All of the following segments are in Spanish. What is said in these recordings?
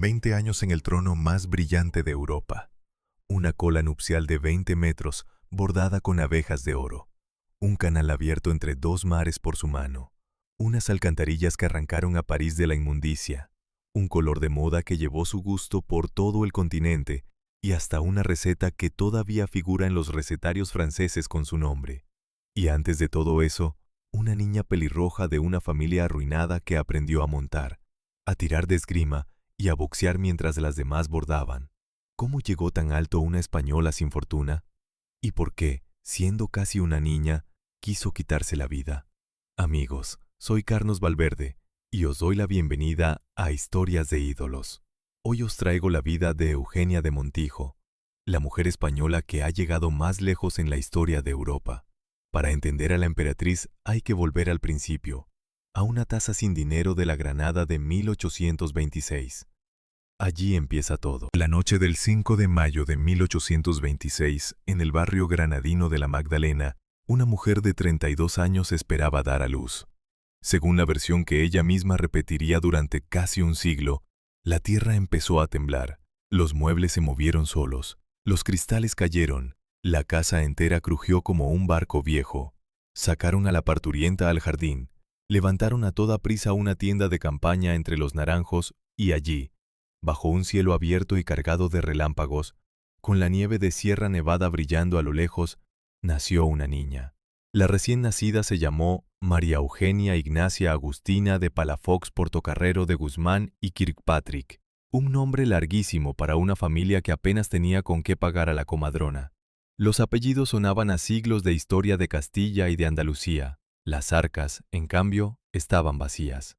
20 años en el trono más brillante de Europa. Una cola nupcial de 20 metros bordada con abejas de oro. Un canal abierto entre dos mares por su mano. Unas alcantarillas que arrancaron a París de la inmundicia. Un color de moda que llevó su gusto por todo el continente y hasta una receta que todavía figura en los recetarios franceses con su nombre. Y antes de todo eso, una niña pelirroja de una familia arruinada que aprendió a montar, a tirar de esgrima y a boxear mientras las demás bordaban. ¿Cómo llegó tan alto una española sin fortuna? ¿Y por qué, siendo casi una niña, quiso quitarse la vida? Amigos, soy Carlos Valverde y os doy la bienvenida a Historias de Ídolos. Hoy os traigo la vida de Eugenia de Montijo, la mujer española que ha llegado más lejos en la historia de Europa. Para entender a la emperatriz hay que volver al principio, a una taza sin dinero de la Granada de 1826. Allí empieza todo. La noche del 5 de mayo de 1826, en el barrio granadino de la Magdalena, una mujer de 32 años esperaba dar a luz. Según la versión que ella misma repetiría durante casi un siglo, la tierra empezó a temblar, los muebles se movieron solos, los cristales cayeron, la casa entera crujió como un barco viejo. Sacaron a la parturienta al jardín, levantaron a toda prisa una tienda de campaña entre los naranjos y allí, bajo un cielo abierto y cargado de relámpagos, con la nieve de Sierra Nevada brillando a lo lejos, nació una niña. La recién nacida se llamó María Eugenia Ignacia Agustina de Palafox Portocarrero de Guzmán y Kirkpatrick, un nombre larguísimo para una familia que apenas tenía con qué pagar a la comadrona. Los apellidos sonaban a siglos de historia de Castilla y de Andalucía. Las arcas, en cambio, estaban vacías.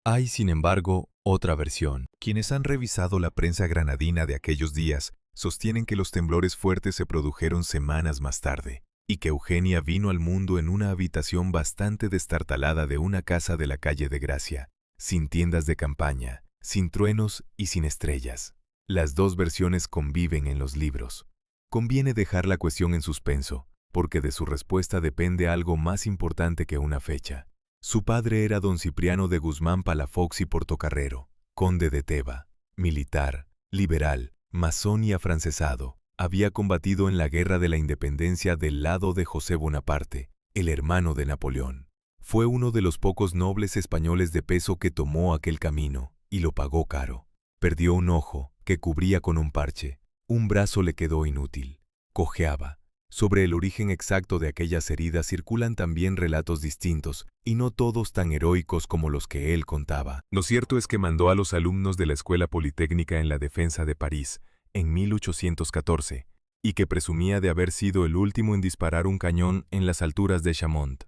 Hay, sin embargo, otra versión. Quienes han revisado la prensa granadina de aquellos días sostienen que los temblores fuertes se produjeron semanas más tarde y que Eugenia vino al mundo en una habitación bastante destartalada de una casa de la calle de Gracia, sin tiendas de campaña, sin truenos y sin estrellas. Las dos versiones conviven en los libros. Conviene dejar la cuestión en suspenso, porque de su respuesta depende algo más importante que una fecha. Su padre era don Cipriano de Guzmán Palafox y Portocarrero, conde de Teba, militar, liberal, masón y afrancesado. Había combatido en la Guerra de la Independencia del lado de José Bonaparte, el hermano de Napoleón. Fue uno de los pocos nobles españoles de peso que tomó aquel camino, y lo pagó caro. Perdió un ojo, que cubría con un parche. Un brazo le quedó inútil. Cojeaba. Sobre el origen exacto de aquellas heridas circulan también relatos distintos, y no todos tan heroicos como los que él contaba. Lo cierto es que mandó a los alumnos de la Escuela Politécnica en la defensa de París, en 1814, y que presumía de haber sido el último en disparar un cañón en las alturas de Chamont.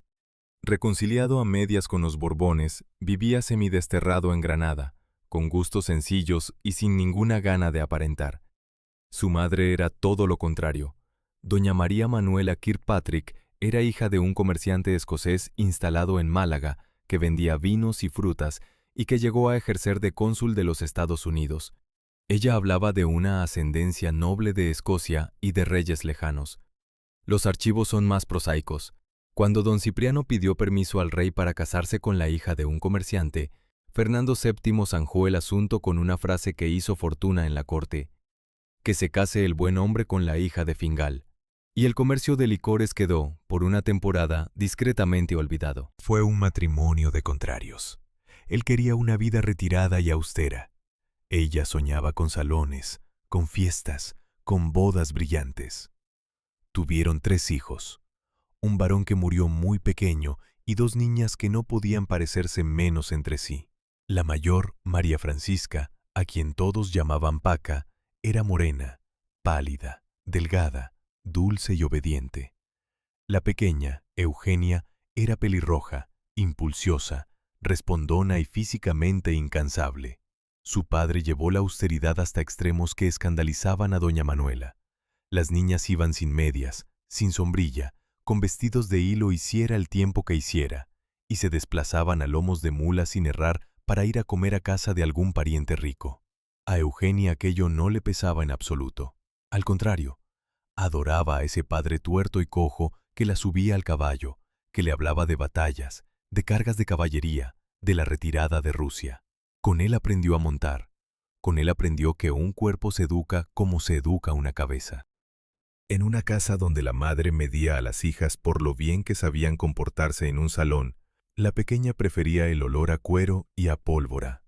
Reconciliado a medias con los Borbones, vivía semidesterrado en Granada, con gustos sencillos y sin ninguna gana de aparentar. Su madre era todo lo contrario. Doña María Manuela Kirkpatrick era hija de un comerciante escocés instalado en Málaga, que vendía vinos y frutas y que llegó a ejercer de cónsul de los Estados Unidos. Ella hablaba de una ascendencia noble de Escocia y de reyes lejanos. Los archivos son más prosaicos. Cuando don Cipriano pidió permiso al rey para casarse con la hija de un comerciante, Fernando VII zanjó el asunto con una frase que hizo fortuna en la corte: que se case el buen hombre con la hija de Fingal. Y el comercio de licores quedó, por una temporada, discretamente olvidado. Fue un matrimonio de contrarios. Él quería una vida retirada y austera. Ella soñaba con salones, con fiestas, con bodas brillantes. Tuvieron 3 hijos, un varón que murió muy pequeño y 2 niñas que no podían parecerse menos entre sí. La mayor, María Francisca, a quien todos llamaban Paca, era morena, pálida, delgada, dulce y obediente. La pequeña, Eugenia, era pelirroja, impulsiosa, respondona y físicamente incansable. Su padre llevó la austeridad hasta extremos que escandalizaban a doña Manuela. Las niñas iban sin medias, sin sombrilla, con vestidos de hilo hiciera el tiempo que hiciera, y se desplazaban a lomos de mula sin errar para ir a comer a casa de algún pariente rico. A Eugenia aquello no le pesaba en absoluto. Al contrario, adoraba a ese padre tuerto y cojo que la subía al caballo, que le hablaba de batallas, de cargas de caballería, de la retirada de Rusia. Con él aprendió a montar. Con él aprendió que un cuerpo se educa como se educa una cabeza. En una casa donde la madre medía a las hijas por lo bien que sabían comportarse en un salón, la pequeña prefería el olor a cuero y a pólvora.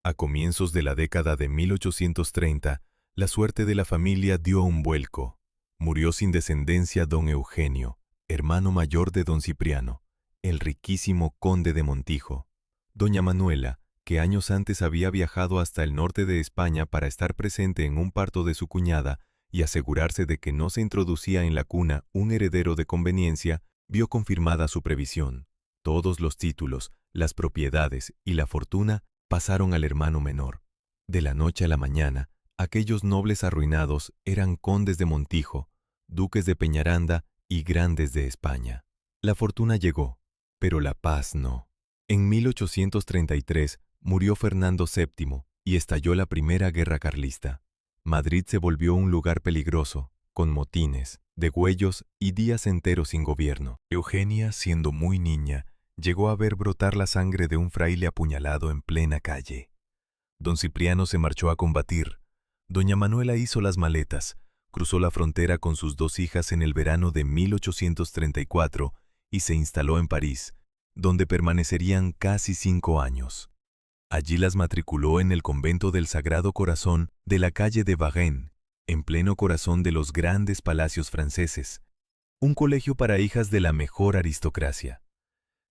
A comienzos de la década de 1830, la suerte de la familia dio un vuelco. Murió sin descendencia don Eugenio, hermano mayor de don Cipriano, el riquísimo conde de Montijo. Doña Manuela, que años antes había viajado hasta el norte de España para estar presente en un parto de su cuñada y asegurarse de que no se introducía en la cuna un heredero de conveniencia, vio confirmada su previsión. Todos los títulos, las propiedades y la fortuna pasaron al hermano menor. De la noche a la mañana, aquellos nobles arruinados eran condes de Montijo, duques de Peñaranda y grandes de España. La fortuna llegó, pero la paz no. En 1833 murió Fernando VII y estalló la Primera Guerra Carlista. Madrid se volvió un lugar peligroso, con motines, degüellos y días enteros sin gobierno. Eugenia, siendo muy niña, llegó a ver brotar la sangre de un fraile apuñalado en plena calle. Don Cipriano se marchó a combatir. Doña Manuela hizo las maletas, cruzó la frontera con sus dos hijas en el verano de 1834 y se instaló en París, donde permanecerían casi 5 años. Allí las matriculó en el convento del Sagrado Corazón de la calle de Varennes, en pleno corazón de los grandes palacios franceses, un colegio para hijas de la mejor aristocracia.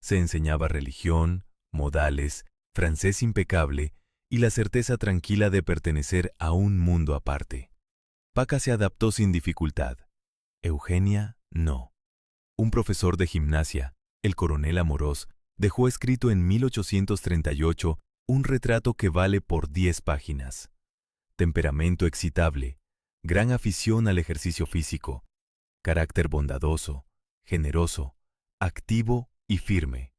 Se enseñaba religión, modales, francés impecable y la certeza tranquila de pertenecer a un mundo aparte. Paca se adaptó sin dificultad. Eugenia, no. Un profesor de gimnasia, el coronel Amorós, dejó escrito en 1838 un retrato que vale por 10 páginas. Temperamento excitable, gran afición al ejercicio físico, carácter bondadoso, generoso, activo y firme.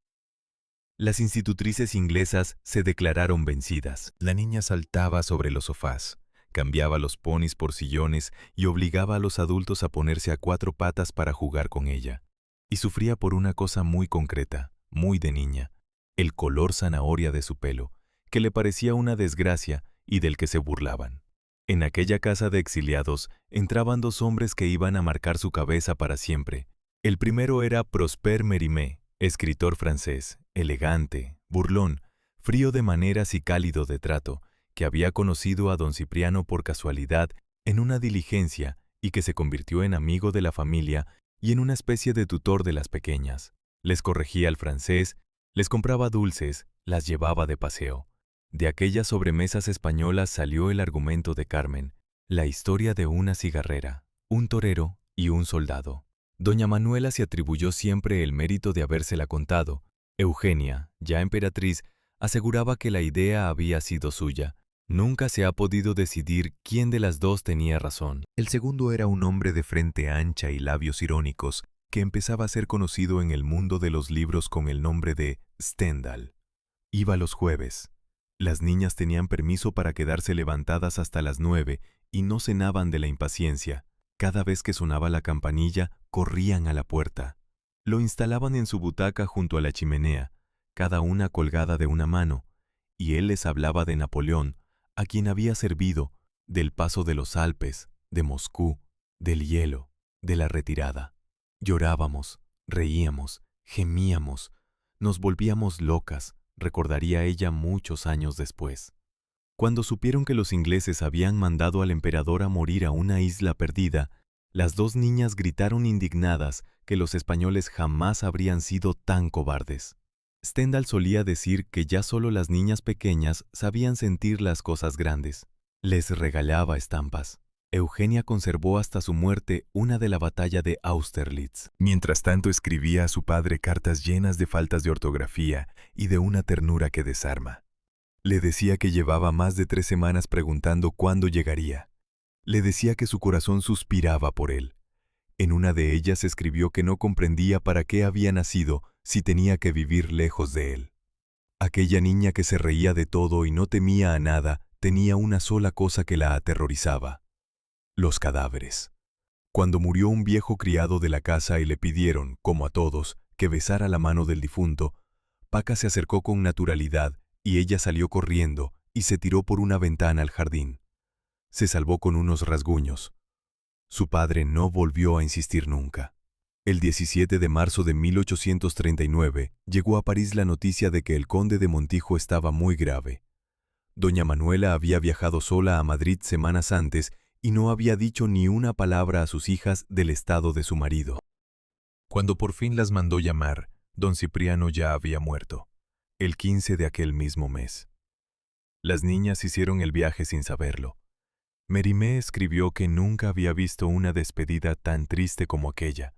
Las institutrices inglesas se declararon vencidas. La niña saltaba sobre los sofás, cambiaba los ponis por sillones y obligaba a los adultos a ponerse a 4 patas para jugar con ella. Y sufría por una cosa muy concreta, muy de niña, el color zanahoria de su pelo, que le parecía una desgracia y del que se burlaban. En aquella casa de exiliados entraban 2 hombres que iban a marcar su cabeza para siempre. El primero era Prosper Mérimée, escritor francés, elegante, burlón, frío de maneras y cálido de trato, que había conocido a don Cipriano por casualidad en una diligencia y que se convirtió en amigo de la familia y en una especie de tutor de las pequeñas. Les corregía el francés, les compraba dulces, las llevaba de paseo. De aquellas sobremesas españolas salió el argumento de Carmen, la historia de una cigarrera, un torero y un soldado. Doña Manuela se atribuyó siempre el mérito de habérsela contado. Eugenia, ya emperatriz, aseguraba que la idea había sido suya. Nunca se ha podido decidir quién de las dos tenía razón. El segundo era un hombre de frente ancha y labios irónicos, que empezaba a ser conocido en el mundo de los libros con el nombre de Stendhal. Iba los jueves. Las niñas tenían permiso para quedarse levantadas hasta las 9 y no cenaban de la impaciencia. Cada vez que sonaba la campanilla, corrían a la puerta. Lo instalaban en su butaca junto a la chimenea, cada una colgada de una mano, y él les hablaba de Napoleón, a quien había servido, del paso de los Alpes, de Moscú, del hielo, de la retirada. Llorábamos, reíamos, gemíamos, nos volvíamos locas, recordaría ella muchos años después. Cuando supieron que los ingleses habían mandado al emperador a morir a una isla perdida, las 2 niñas gritaron indignadas que los españoles jamás habrían sido tan cobardes. Stendhal solía decir que ya solo las niñas pequeñas sabían sentir las cosas grandes. Les regalaba estampas. Eugenia conservó hasta su muerte una de la batalla de Austerlitz. Mientras tanto escribía a su padre cartas llenas de faltas de ortografía y de una ternura que desarma. Le decía que llevaba más de 3 semanas preguntando cuándo llegaría. Le decía que su corazón suspiraba por él. En una de ellas escribió que no comprendía para qué había nacido si tenía que vivir lejos de él. Aquella niña que se reía de todo y no temía a nada tenía una sola cosa que la aterrorizaba: los cadáveres. Cuando murió un viejo criado de la casa y le pidieron, como a todos, que besara la mano del difunto, Paca se acercó con naturalidad y ella salió corriendo y se tiró por una ventana al jardín. Se salvó con unos rasguños. Su padre no volvió a insistir nunca. El 17 de marzo de 1839 llegó a París la noticia de que el conde de Montijo estaba muy grave. Doña Manuela había viajado sola a Madrid semanas antes y no había dicho ni una palabra a sus hijas del estado de su marido. Cuando por fin las mandó llamar, don Cipriano ya había muerto, el 15 de aquel mismo mes. Las niñas hicieron el viaje sin saberlo. Mérimée escribió que nunca había visto una despedida tan triste como aquella,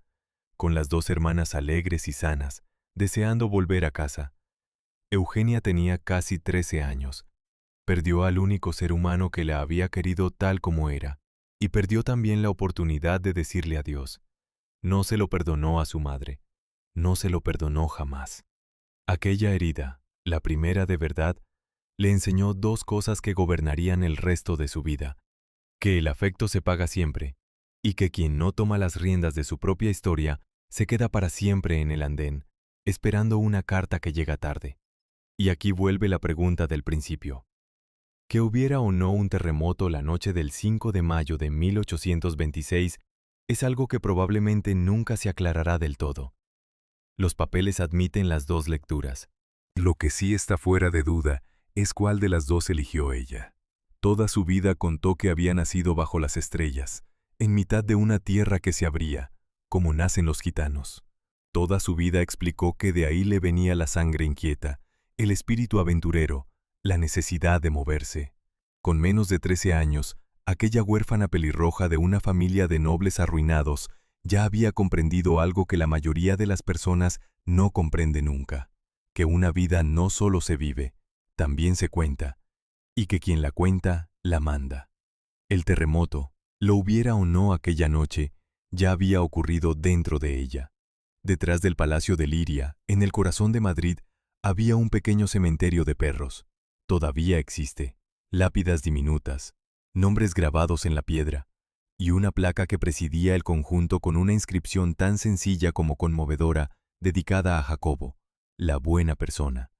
con las dos hermanas alegres y sanas, deseando volver a casa. Eugenia tenía casi 13 años. Perdió al único ser humano que la había querido tal como era, y perdió también la oportunidad de decirle adiós. No se lo perdonó a su madre. No se lo perdonó jamás. Aquella herida, la primera de verdad, le enseñó dos cosas que gobernarían el resto de su vida: que el afecto se paga siempre, y que quien no toma las riendas de su propia historia se queda para siempre en el andén, esperando una carta que llega tarde. Y aquí vuelve la pregunta del principio. Que hubiera o no un terremoto la noche del 5 de mayo de 1826 es algo que probablemente nunca se aclarará del todo. Los papeles admiten las dos lecturas. Lo que sí está fuera de duda es cuál de las dos eligió ella. Toda su vida contó que había nacido bajo las estrellas, en mitad de una tierra que se abría, como nacen los gitanos. Toda su vida explicó que de ahí le venía la sangre inquieta, el espíritu aventurero, la necesidad de moverse. Con menos de 13 años, aquella huérfana pelirroja de una familia de nobles arruinados ya había comprendido algo que la mayoría de las personas no comprende nunca: que una vida no solo se vive, también se cuenta, y que quien la cuenta, la manda. El terremoto, lo hubiera o no aquella noche, ya había ocurrido dentro de ella. Detrás del Palacio de Liria, en el corazón de Madrid, había un pequeño cementerio de perros. Todavía existe. Lápidas diminutas, nombres grabados en la piedra, y una placa que presidía el conjunto con una inscripción tan sencilla como conmovedora, dedicada a Jacobo, la buena persona,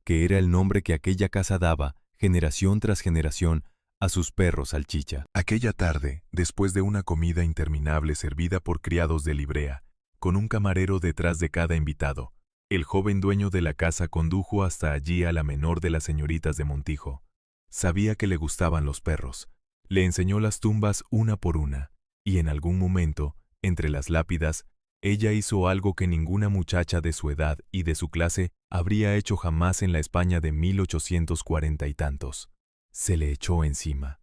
que era el nombre que aquella casa daba, generación tras generación, a sus perros salchicha. Aquella tarde, después de una comida interminable servida por criados de librea, con un camarero detrás de cada invitado, el joven dueño de la casa condujo hasta allí a la menor de las señoritas de Montijo. Sabía que le gustaban los perros. Le enseñó las tumbas una por una, y en algún momento, entre las lápidas, ella hizo algo que ninguna muchacha de su edad y de su clase habría hecho jamás en la España de 1840 y tantos. Se le echó encima.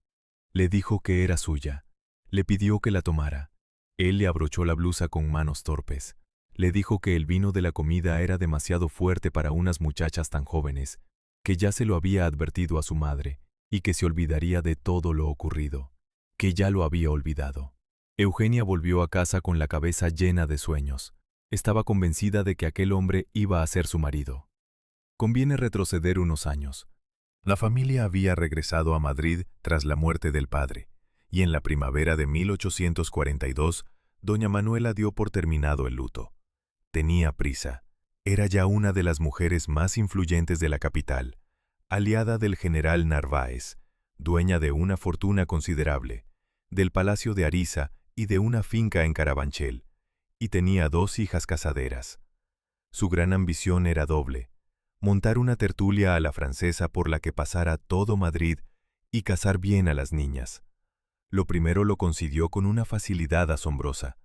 Le dijo que era suya. Le pidió que la tomara. Él le abrochó la blusa con manos torpes. Le dijo que el vino de la comida era demasiado fuerte para unas muchachas tan jóvenes, que ya se lo había advertido a su madre, y que se olvidaría de todo lo ocurrido, que ya lo había olvidado. Eugenia volvió a casa con la cabeza llena de sueños. Estaba convencida de que aquel hombre iba a ser su marido. Conviene retroceder unos años. La familia había regresado a Madrid tras la muerte del padre, y en la primavera de 1842, doña Manuela dio por terminado el luto. Tenía prisa. Era ya una de las mujeres más influyentes de la capital, aliada del general Narváez, dueña de una fortuna considerable, del palacio de Ariza y de una finca en Carabanchel, y tenía 2 hijas casaderas. Su gran ambición era doble: montar una tertulia a la francesa por la que pasara todo Madrid y casar bien a las niñas. Lo primero lo consiguió con una facilidad asombrosa.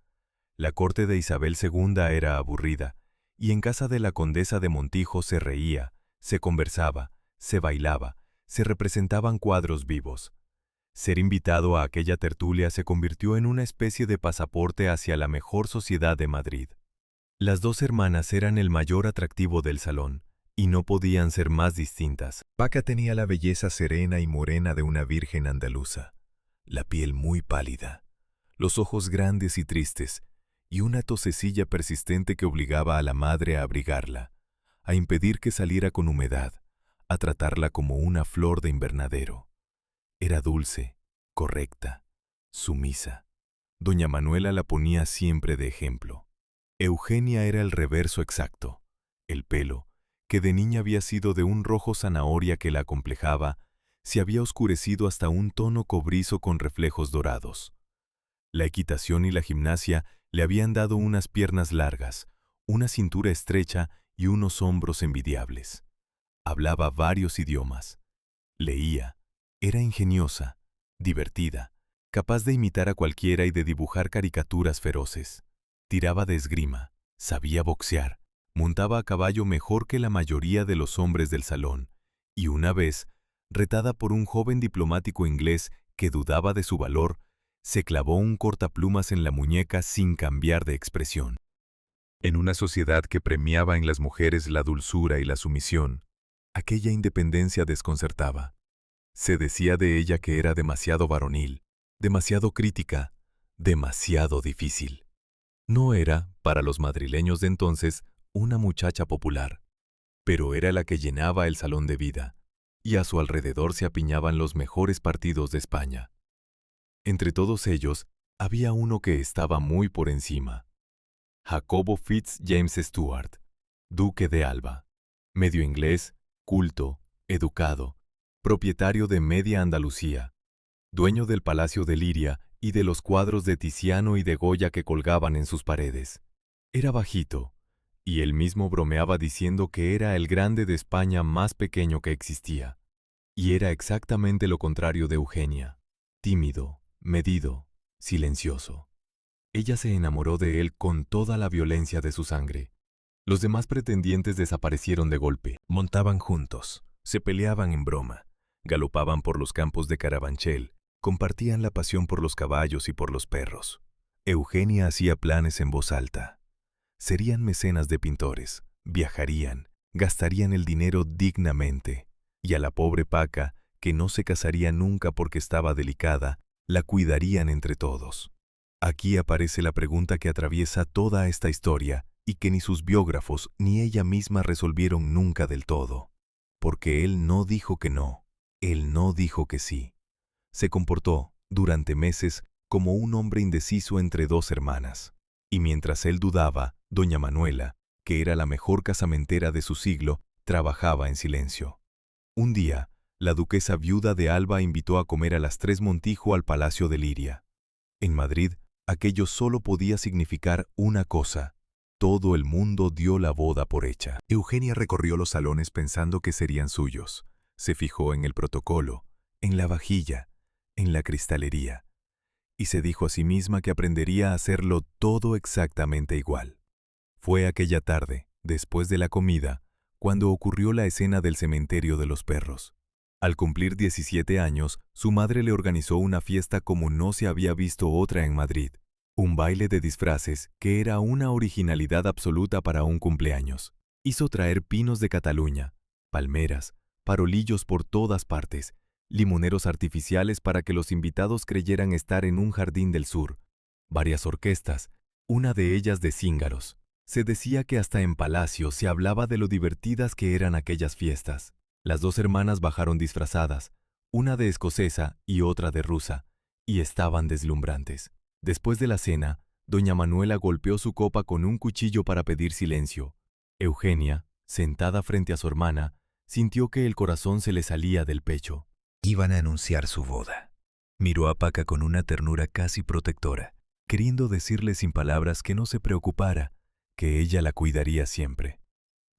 La corte de Isabel II era aburrida, y en casa de la condesa de Montijo se reía, se conversaba, se bailaba, se representaban cuadros vivos. Ser invitado a aquella tertulia se convirtió en una especie de pasaporte hacia la mejor sociedad de Madrid. Las 2 hermanas eran el mayor atractivo del salón, y no podían ser más distintas. Paca tenía la belleza serena y morena de una virgen andaluza, la piel muy pálida, los ojos grandes y tristes, y una tosecilla persistente que obligaba a la madre a abrigarla, a impedir que saliera con humedad, a tratarla como una flor de invernadero. Era dulce, correcta, sumisa. Doña Manuela la ponía siempre de ejemplo. Eugenia era el reverso exacto. El pelo, que de niña había sido de un rojo zanahoria que la acomplejaba, se había oscurecido hasta un tono cobrizo con reflejos dorados. La equitación y la gimnasia le habían dado unas piernas largas, una cintura estrecha y unos hombros envidiables. Hablaba varios idiomas. Leía. Era ingeniosa, divertida, capaz de imitar a cualquiera y de dibujar caricaturas feroces. Tiraba de esgrima, sabía boxear, montaba a caballo mejor que la mayoría de los hombres del salón, y una vez, retada por un joven diplomático inglés que dudaba de su valor, se clavó un cortaplumas en la muñeca sin cambiar de expresión. En una sociedad que premiaba en las mujeres la dulzura y la sumisión, aquella independencia desconcertaba. Se decía de ella que era demasiado varonil, demasiado crítica, demasiado difícil. No era, para los madrileños de entonces, una muchacha popular, pero era la que llenaba el salón de vida, y a su alrededor se apiñaban los mejores partidos de España. Entre todos ellos, había uno que estaba muy por encima. Jacobo Fitz James Stuart, duque de Alba, medio inglés, culto, educado, propietario de media Andalucía, dueño del Palacio de Liria y de los cuadros de Tiziano y de Goya que colgaban en sus paredes. Era bajito, y él mismo bromeaba diciendo que era el grande de España más pequeño que existía. Y era exactamente lo contrario de Eugenia, tímido, medido, silencioso. Ella se enamoró de él con toda la violencia de su sangre. Los demás pretendientes desaparecieron de golpe. Montaban juntos, se peleaban en broma, galopaban por los campos de Carabanchel, compartían la pasión por los caballos y por los perros. Eugenia hacía planes en voz alta. Serían mecenas de pintores, viajarían, gastarían el dinero dignamente, y a la pobre Paca, que no se casaría nunca porque estaba delicada, la cuidarían entre todos. Aquí aparece la pregunta que atraviesa toda esta historia y que ni sus biógrafos ni ella misma resolvieron nunca del todo. Porque él no dijo que no, él no dijo que sí. Se comportó, durante meses, como un hombre indeciso entre dos hermanas. Y mientras él dudaba, doña Manuela, que era la mejor casamentera de su siglo, trabajaba en silencio. Un día, la duquesa viuda de Alba invitó a comer a las tres Montijo al Palacio de Liria. En Madrid, aquello solo podía significar una cosa. Todo el mundo dio la boda por hecha. Eugenia recorrió los salones pensando que serían suyos. Se fijó en el protocolo, en la vajilla, en la cristalería. Y se dijo a sí misma que aprendería a hacerlo todo exactamente igual. Fue aquella tarde, después de la comida, cuando ocurrió la escena del cementerio de los perros. Al cumplir 17 años, su madre le organizó una fiesta como no se había visto otra en Madrid. Un baile de disfraces que era una originalidad absoluta para un cumpleaños. Hizo traer pinos de Cataluña, palmeras, farolillos por todas partes, limoneros artificiales para que los invitados creyeran estar en un jardín del sur, varias orquestas, una de ellas de cíngaros. Se decía que hasta en Palacio se hablaba de lo divertidas que eran aquellas fiestas. Las dos hermanas bajaron disfrazadas, una de escocesa y otra de rusa, y estaban deslumbrantes. Después de la cena, doña Manuela golpeó su copa con un cuchillo para pedir silencio. Eugenia, sentada frente a su hermana, sintió que el corazón se le salía del pecho. Iban a anunciar su boda. Miró a Paca con una ternura casi protectora, queriendo decirle sin palabras que no se preocupara, que ella la cuidaría siempre.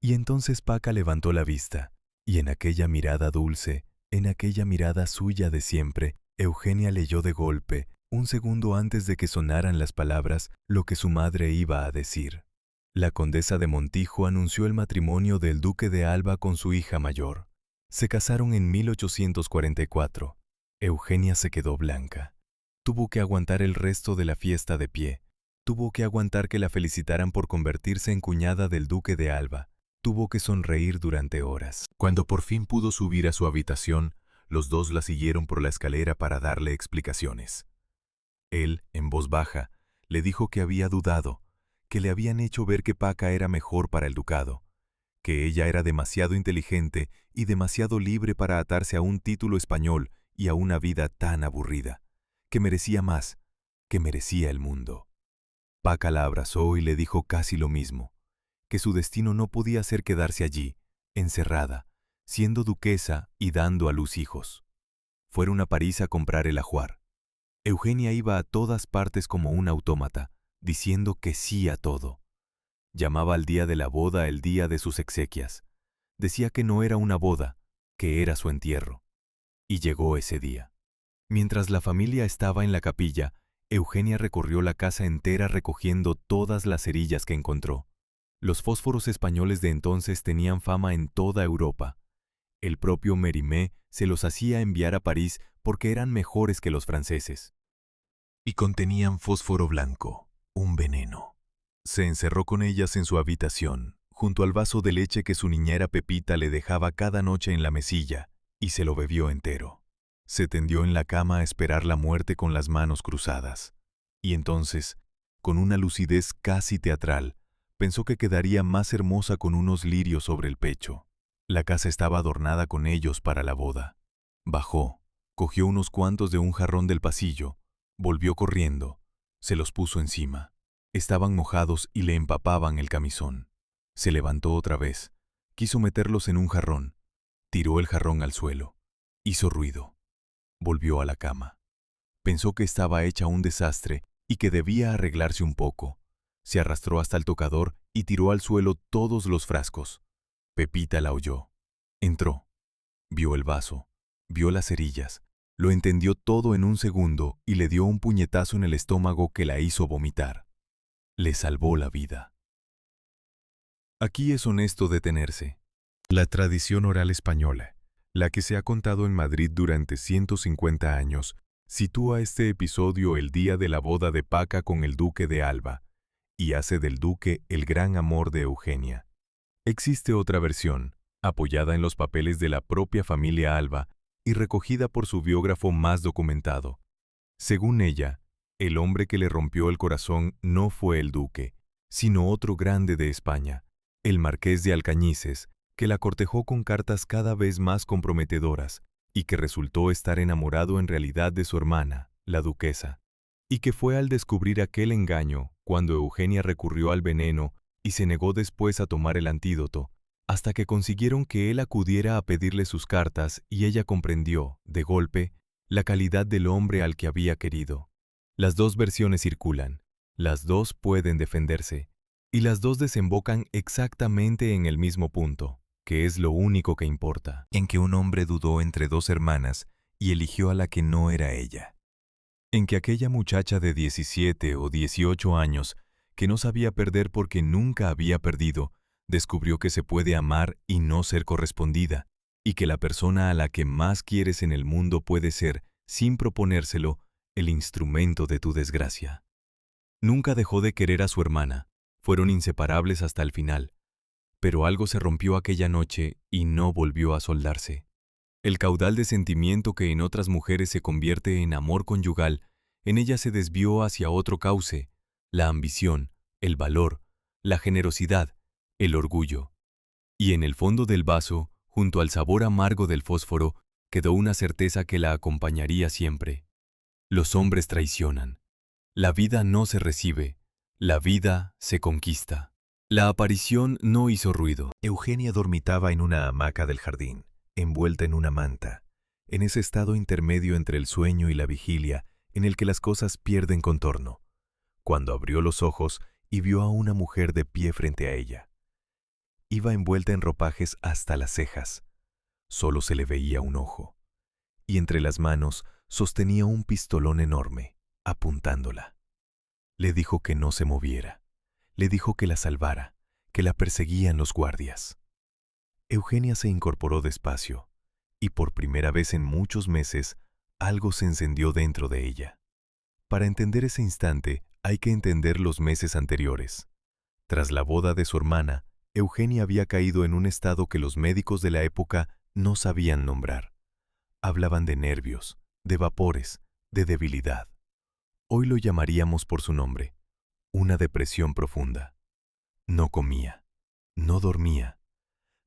Y entonces Paca levantó la vista, y en aquella mirada dulce, en aquella mirada suya de siempre, Eugenia leyó de golpe, un segundo antes de que sonaran las palabras, lo que su madre iba a decir. La condesa de Montijo anunció el matrimonio del duque de Alba con su hija mayor. Se casaron en 1844. Eugenia se quedó blanca. Tuvo que aguantar el resto de la fiesta de pie. Tuvo que aguantar que la felicitaran por convertirse en cuñada del duque de Alba. Tuvo que sonreír durante horas. Cuando por fin pudo subir a su habitación, los dos la siguieron por la escalera para darle explicaciones. Él, en voz baja, le dijo que había dudado, que le habían hecho ver que Paca era mejor para el ducado, que ella era demasiado inteligente y demasiado libre para atarse a un título español y a una vida tan aburrida, que merecía más, que merecía el mundo. Paca la abrazó y le dijo casi lo mismo, que su destino no podía ser quedarse allí, encerrada, siendo duquesa y dando a luz hijos. fueron a París a comprar el ajuar. Eugenia iba a todas partes como un autómata, diciendo que sí a todo. Llamaba al día de la boda el día de sus exequias. Decía que no era una boda, que era su entierro. Y llegó ese día. Mientras la familia estaba en la capilla, Eugenia recorrió la casa entera recogiendo todas las cerillas que encontró. Los fósforos españoles de entonces tenían fama en toda Europa. El propio Mérimée se los hacía enviar a París porque eran mejores que los franceses. Y contenían fósforo blanco, un veneno. Se encerró con ellas en su habitación, junto al vaso de leche que su niñera Pepita le dejaba cada noche en la mesilla, y se lo bebió entero. Se tendió en la cama a esperar la muerte con las manos cruzadas. Y entonces, con una lucidez casi teatral, pensó que quedaría más hermosa con unos lirios sobre el pecho. La casa estaba adornada con ellos para la boda. Bajó, cogió unos cuantos de un jarrón del pasillo, volvió corriendo, se los puso encima. Estaban mojados y le empapaban el camisón. Se levantó otra vez, quiso meterlos en un jarrón, tiró el jarrón al suelo, hizo ruido, volvió a la cama. Pensó que estaba hecha un desastre y que debía arreglarse un poco. Se arrastró hasta el tocador y tiró al suelo todos los frascos. Pepita la oyó. Entró, vio el vaso, vio las cerillas, lo entendió todo en un segundo y le dio un puñetazo en el estómago que la hizo vomitar. Le salvó la vida. Aquí es honesto detenerse. La tradición oral española, la que se ha contado en Madrid durante 150 años, sitúa este episodio el día de la boda de Paca con el duque de Alba, y hace del duque el gran amor de Eugenia. Existe otra versión, apoyada en los papeles de la propia familia Alba y recogida por su biógrafo más documentado. Según ella, el hombre que le rompió el corazón no fue el duque, sino otro grande de España, el marqués de Alcañices, que la cortejó con cartas cada vez más comprometedoras y que resultó estar enamorado en realidad de su hermana, la duquesa, y que fue al descubrir aquel engaño cuando Eugenia recurrió al veneno y se negó después a tomar el antídoto, hasta que consiguieron que él acudiera a pedirle sus cartas y ella comprendió, de golpe, la calidad del hombre al que había querido. Las dos versiones circulan, las dos pueden defenderse, y las dos desembocan exactamente en el mismo punto, que es lo único que importa, en que un hombre dudó entre dos hermanas y eligió a la que no era ella. En que aquella muchacha de 17 o 18 años, que no sabía perder porque nunca había perdido, descubrió que se puede amar y no ser correspondida, y que la persona a la que más quieres en el mundo puede ser, sin proponérselo, el instrumento de tu desgracia. Nunca dejó de querer a su hermana, fueron inseparables hasta el final, pero algo se rompió aquella noche y no volvió a soldarse. El caudal de sentimiento que en otras mujeres se convierte en amor conyugal, en ella se desvió hacia otro cauce, la ambición, el valor, la generosidad, el orgullo. Y en el fondo del vaso, junto al sabor amargo del fósforo, quedó una certeza que la acompañaría siempre. Los hombres traicionan. La vida no se recibe, la vida se conquista. La aparición no hizo ruido. Eugenia dormitaba en una hamaca del jardín, envuelta en una manta, en ese estado intermedio entre el sueño y la vigilia, en el que las cosas pierden contorno, cuando abrió los ojos y vio a una mujer de pie frente a ella. Iba envuelta en ropajes hasta las cejas. Solo se le veía un ojo, y entre las manos sostenía un pistolón enorme, apuntándola. Le dijo que no se moviera. Le dijo que la salvara, que la perseguían los guardias. Eugenia se incorporó despacio, y por primera vez en muchos meses, algo se encendió dentro de ella. Para entender ese instante, hay que entender los meses anteriores. Tras la boda de su hermana, Eugenia había caído en un estado que los médicos de la época no sabían nombrar. Hablaban de nervios, de vapores, de debilidad. Hoy lo llamaríamos por su nombre, una depresión profunda. No comía, no dormía.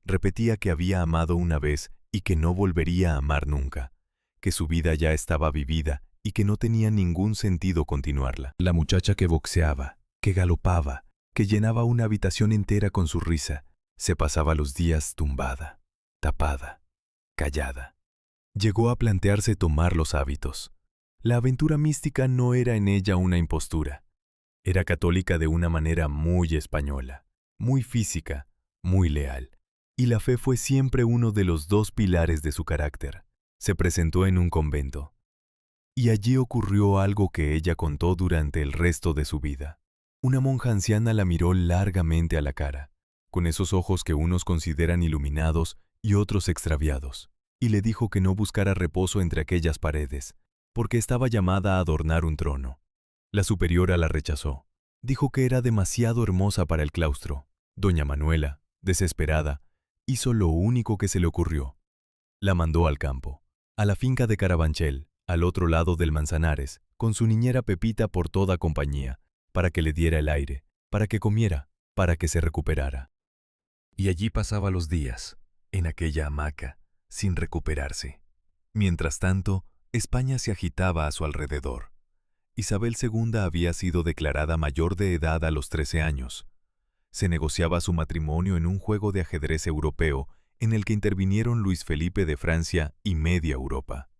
Repetía que había amado una vez y que no volvería a amar nunca, que su vida ya estaba vivida y que no tenía ningún sentido continuarla. La muchacha que boxeaba, que galopaba, que llenaba una habitación entera con su risa, se pasaba los días tumbada, tapada, callada. Llegó a plantearse tomar los hábitos. La aventura mística no era en ella una impostura. Era católica de una manera muy española, muy física, muy leal. Y la fe fue siempre uno de los dos pilares de su carácter. Se presentó en un convento. Y allí ocurrió algo que ella contó durante el resto de su vida. Una monja anciana la miró largamente a la cara, con esos ojos que unos consideran iluminados y otros extraviados, y le dijo que no buscara reposo entre aquellas paredes, porque estaba llamada a adornar un trono. La superiora la rechazó. Dijo que era demasiado hermosa para el claustro. Doña Manuela, desesperada, hizo lo único que se le ocurrió. La mandó al campo, a la finca de Carabanchel, al otro lado del Manzanares, con su niñera Pepita por toda compañía, para que le diera el aire, para que comiera, para que se recuperara. Y allí pasaba los días, en aquella hamaca, sin recuperarse. Mientras tanto, España se agitaba a su alrededor. Isabel II había sido declarada mayor de edad a los 13 años. Se negociaba su matrimonio en un juego de ajedrez europeo en el que intervinieron Luis Felipe de Francia y media Europa.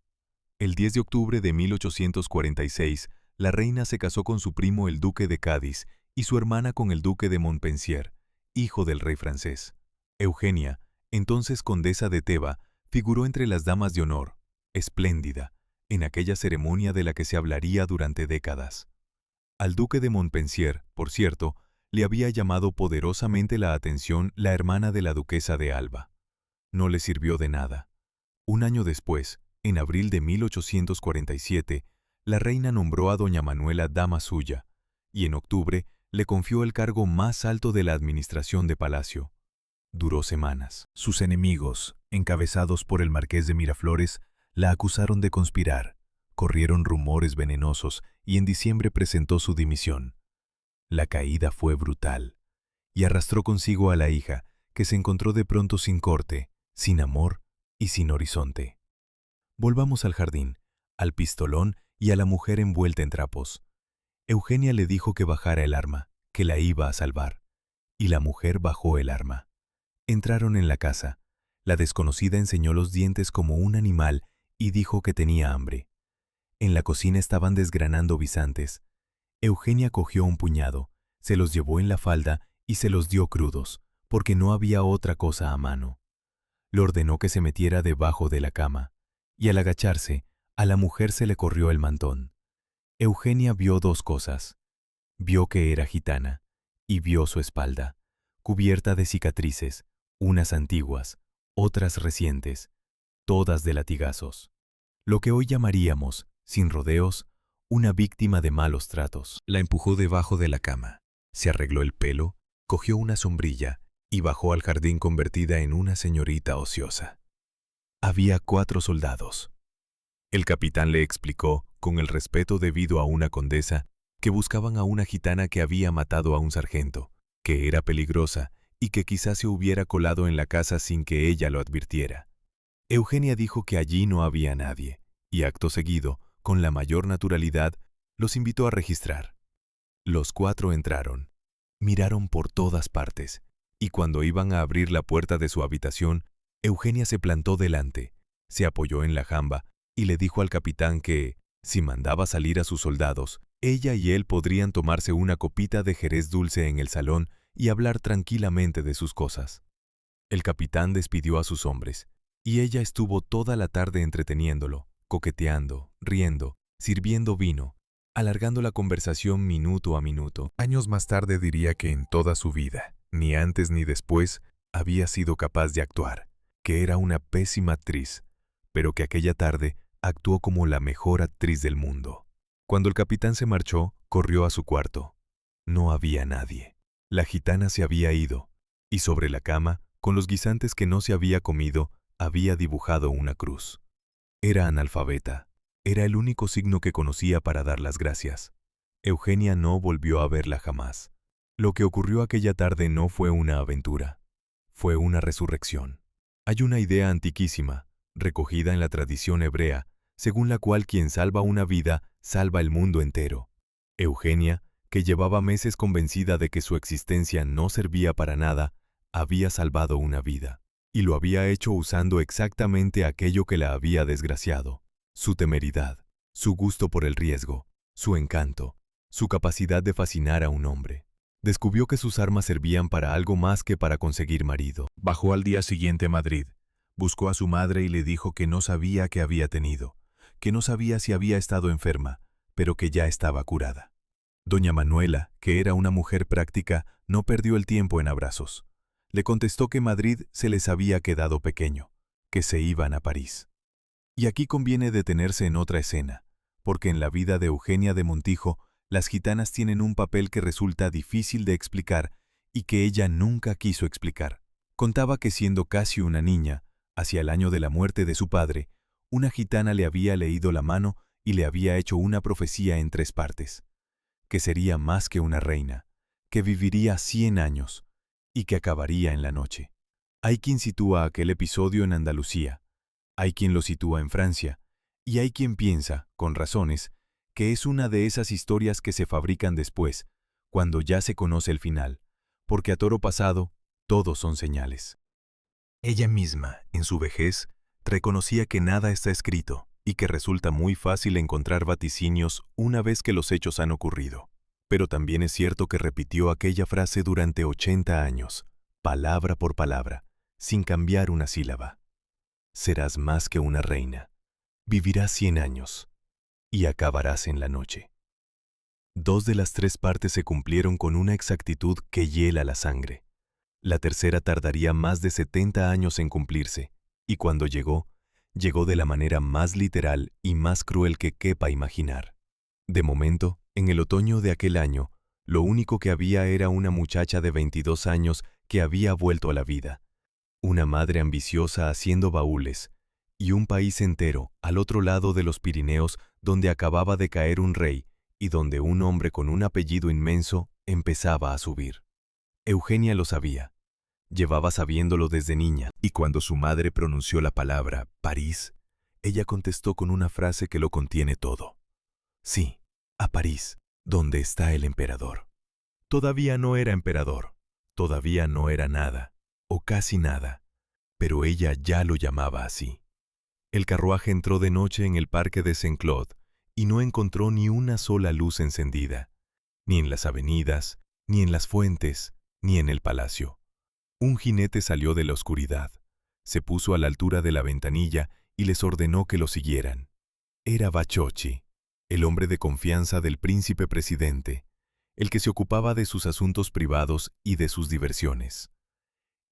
El 10 de octubre de 1846, la reina se casó con su primo el duque de Cádiz y su hermana con el duque de Montpensier, hijo del rey francés. Eugenia, entonces condesa de Teba, figuró entre las damas de honor, espléndida, en aquella ceremonia de la que se hablaría durante décadas. Al duque de Montpensier, por cierto, le había llamado poderosamente la atención la hermana de la duquesa de Alba. No le sirvió de nada. Un año después, en abril de 1847, la reina nombró a doña Manuela dama suya, y en octubre le confió el cargo más alto de la administración de palacio. Duró semanas. Sus enemigos, encabezados por el marqués de Miraflores, la acusaron de conspirar. Corrieron rumores venenosos y en diciembre presentó su dimisión. La caída fue brutal, y arrastró consigo a la hija, que se encontró de pronto sin corte, sin amor y sin horizonte. Volvamos al jardín, al pistolón y a la mujer envuelta en trapos. Eugenia le dijo que bajara el arma, que la iba a salvar. Y la mujer bajó el arma. Entraron en la casa. La desconocida enseñó los dientes como un animal y dijo que tenía hambre. En la cocina estaban desgranando guisantes. Eugenia cogió un puñado, se los llevó en la falda y se los dio crudos, porque no había otra cosa a mano. Le ordenó que se metiera debajo de la cama, y al agacharse, a la mujer se le corrió el mantón. Eugenia vio dos cosas. Vio que era gitana, y vio su espalda, cubierta de cicatrices, unas antiguas, otras recientes, todas de latigazos. Lo que hoy llamaríamos, sin rodeos, una víctima de malos tratos. La empujó debajo de la cama, se arregló el pelo, cogió una sombrilla y bajó al jardín convertida en una señorita ociosa. Había 4 soldados. El capitán le explicó, con el respeto debido a una condesa, que buscaban a una gitana que había matado a un sargento, que era peligrosa y que quizás se hubiera colado en la casa sin que ella lo advirtiera. Eugenia dijo que allí no había nadie, y acto seguido, con la mayor naturalidad, los invitó a registrar. Los 4 entraron, miraron por todas partes, y cuando iban a abrir la puerta de su habitación, Eugenia se plantó delante, se apoyó en la jamba y le dijo al capitán que, si mandaba salir a sus soldados, ella y él podrían tomarse una copita de jerez dulce en el salón y hablar tranquilamente de sus cosas. El capitán despidió a sus hombres, y ella estuvo toda la tarde entreteniéndolo, coqueteando, riendo, sirviendo vino, alargando la conversación minuto a minuto. Años más tarde diría que en toda su vida, ni antes ni después, había sido capaz de actuar, que era una pésima actriz, pero que aquella tarde actuó como la mejor actriz del mundo. Cuando el capitán se marchó, corrió a su cuarto. No había nadie. La gitana se había ido, y sobre la cama, con los guisantes que no se había comido, había dibujado una cruz. Era analfabeta. Era el único signo que conocía para dar las gracias. Eugenia no volvió a verla jamás. Lo que ocurrió aquella tarde no fue una aventura. Fue una resurrección. Hay una idea antiquísima, recogida en la tradición hebrea, según la cual quien salva una vida, salva el mundo entero. Eugenia, que llevaba meses convencida de que su existencia no servía para nada, había salvado una vida. Y lo había hecho usando exactamente aquello que la había desgraciado: su temeridad, su gusto por el riesgo, su encanto, su capacidad de fascinar a un hombre. Descubrió que sus armas servían para algo más que para conseguir marido. Bajó al día siguiente a Madrid, buscó a su madre y le dijo que no sabía qué había tenido, que no sabía si había estado enferma, pero que ya estaba curada. Doña Manuela, que era una mujer práctica, no perdió el tiempo en abrazos. Le contestó que Madrid se les había quedado pequeño, que se iban a París. Y aquí conviene detenerse en otra escena, porque en la vida de Eugenia de Montijo, las gitanas tienen un papel que resulta difícil de explicar y que ella nunca quiso explicar. Contaba que siendo casi una niña, hacia el año de la muerte de su padre, una gitana le había leído la mano y le había hecho una profecía en 3 partes: que sería más que una reina, que viviría 100 años y que acabaría en la noche. Hay quien sitúa aquel episodio en Andalucía, hay quien lo sitúa en Francia, y hay quien piensa, con razones, que es una de esas historias que se fabrican después, cuando ya se conoce el final, porque a toro pasado, todos son señales. Ella misma, en su vejez, reconocía que nada está escrito y que resulta muy fácil encontrar vaticinios una vez que los hechos han ocurrido. Pero también es cierto que repitió aquella frase durante 80 años, palabra por palabra, sin cambiar una sílaba. Serás más que una reina, vivirás 100 años y acabarás en la noche. 2 de las 3 partes se cumplieron con una exactitud que hiela la sangre. La tercera tardaría más de 70 años en cumplirse, y cuando llegó, llegó de la manera más literal y más cruel que quepa imaginar. De momento, en el otoño de aquel año, lo único que había era una muchacha de 22 años que había vuelto a la vida, una madre ambiciosa haciendo baúles, y un país entero al otro lado de los Pirineos donde acababa de caer un rey y donde un hombre con un apellido inmenso empezaba a subir. Eugenia lo sabía, llevaba sabiéndolo desde niña, y cuando su madre pronunció la palabra París, ella contestó con una frase que lo contiene todo: sí, a París, donde está el emperador. Todavía no era emperador, todavía no era nada, o casi nada, pero ella ya lo llamaba así. El carruaje entró de noche en el parque de Saint-Claude y no encontró ni una sola luz encendida, ni en las avenidas, ni en las fuentes, ni en el palacio. Un jinete salió de la oscuridad, se puso a la altura de la ventanilla y les ordenó que lo siguieran. Era Bachochi, el hombre de confianza del príncipe presidente, el que se ocupaba de sus asuntos privados y de sus diversiones.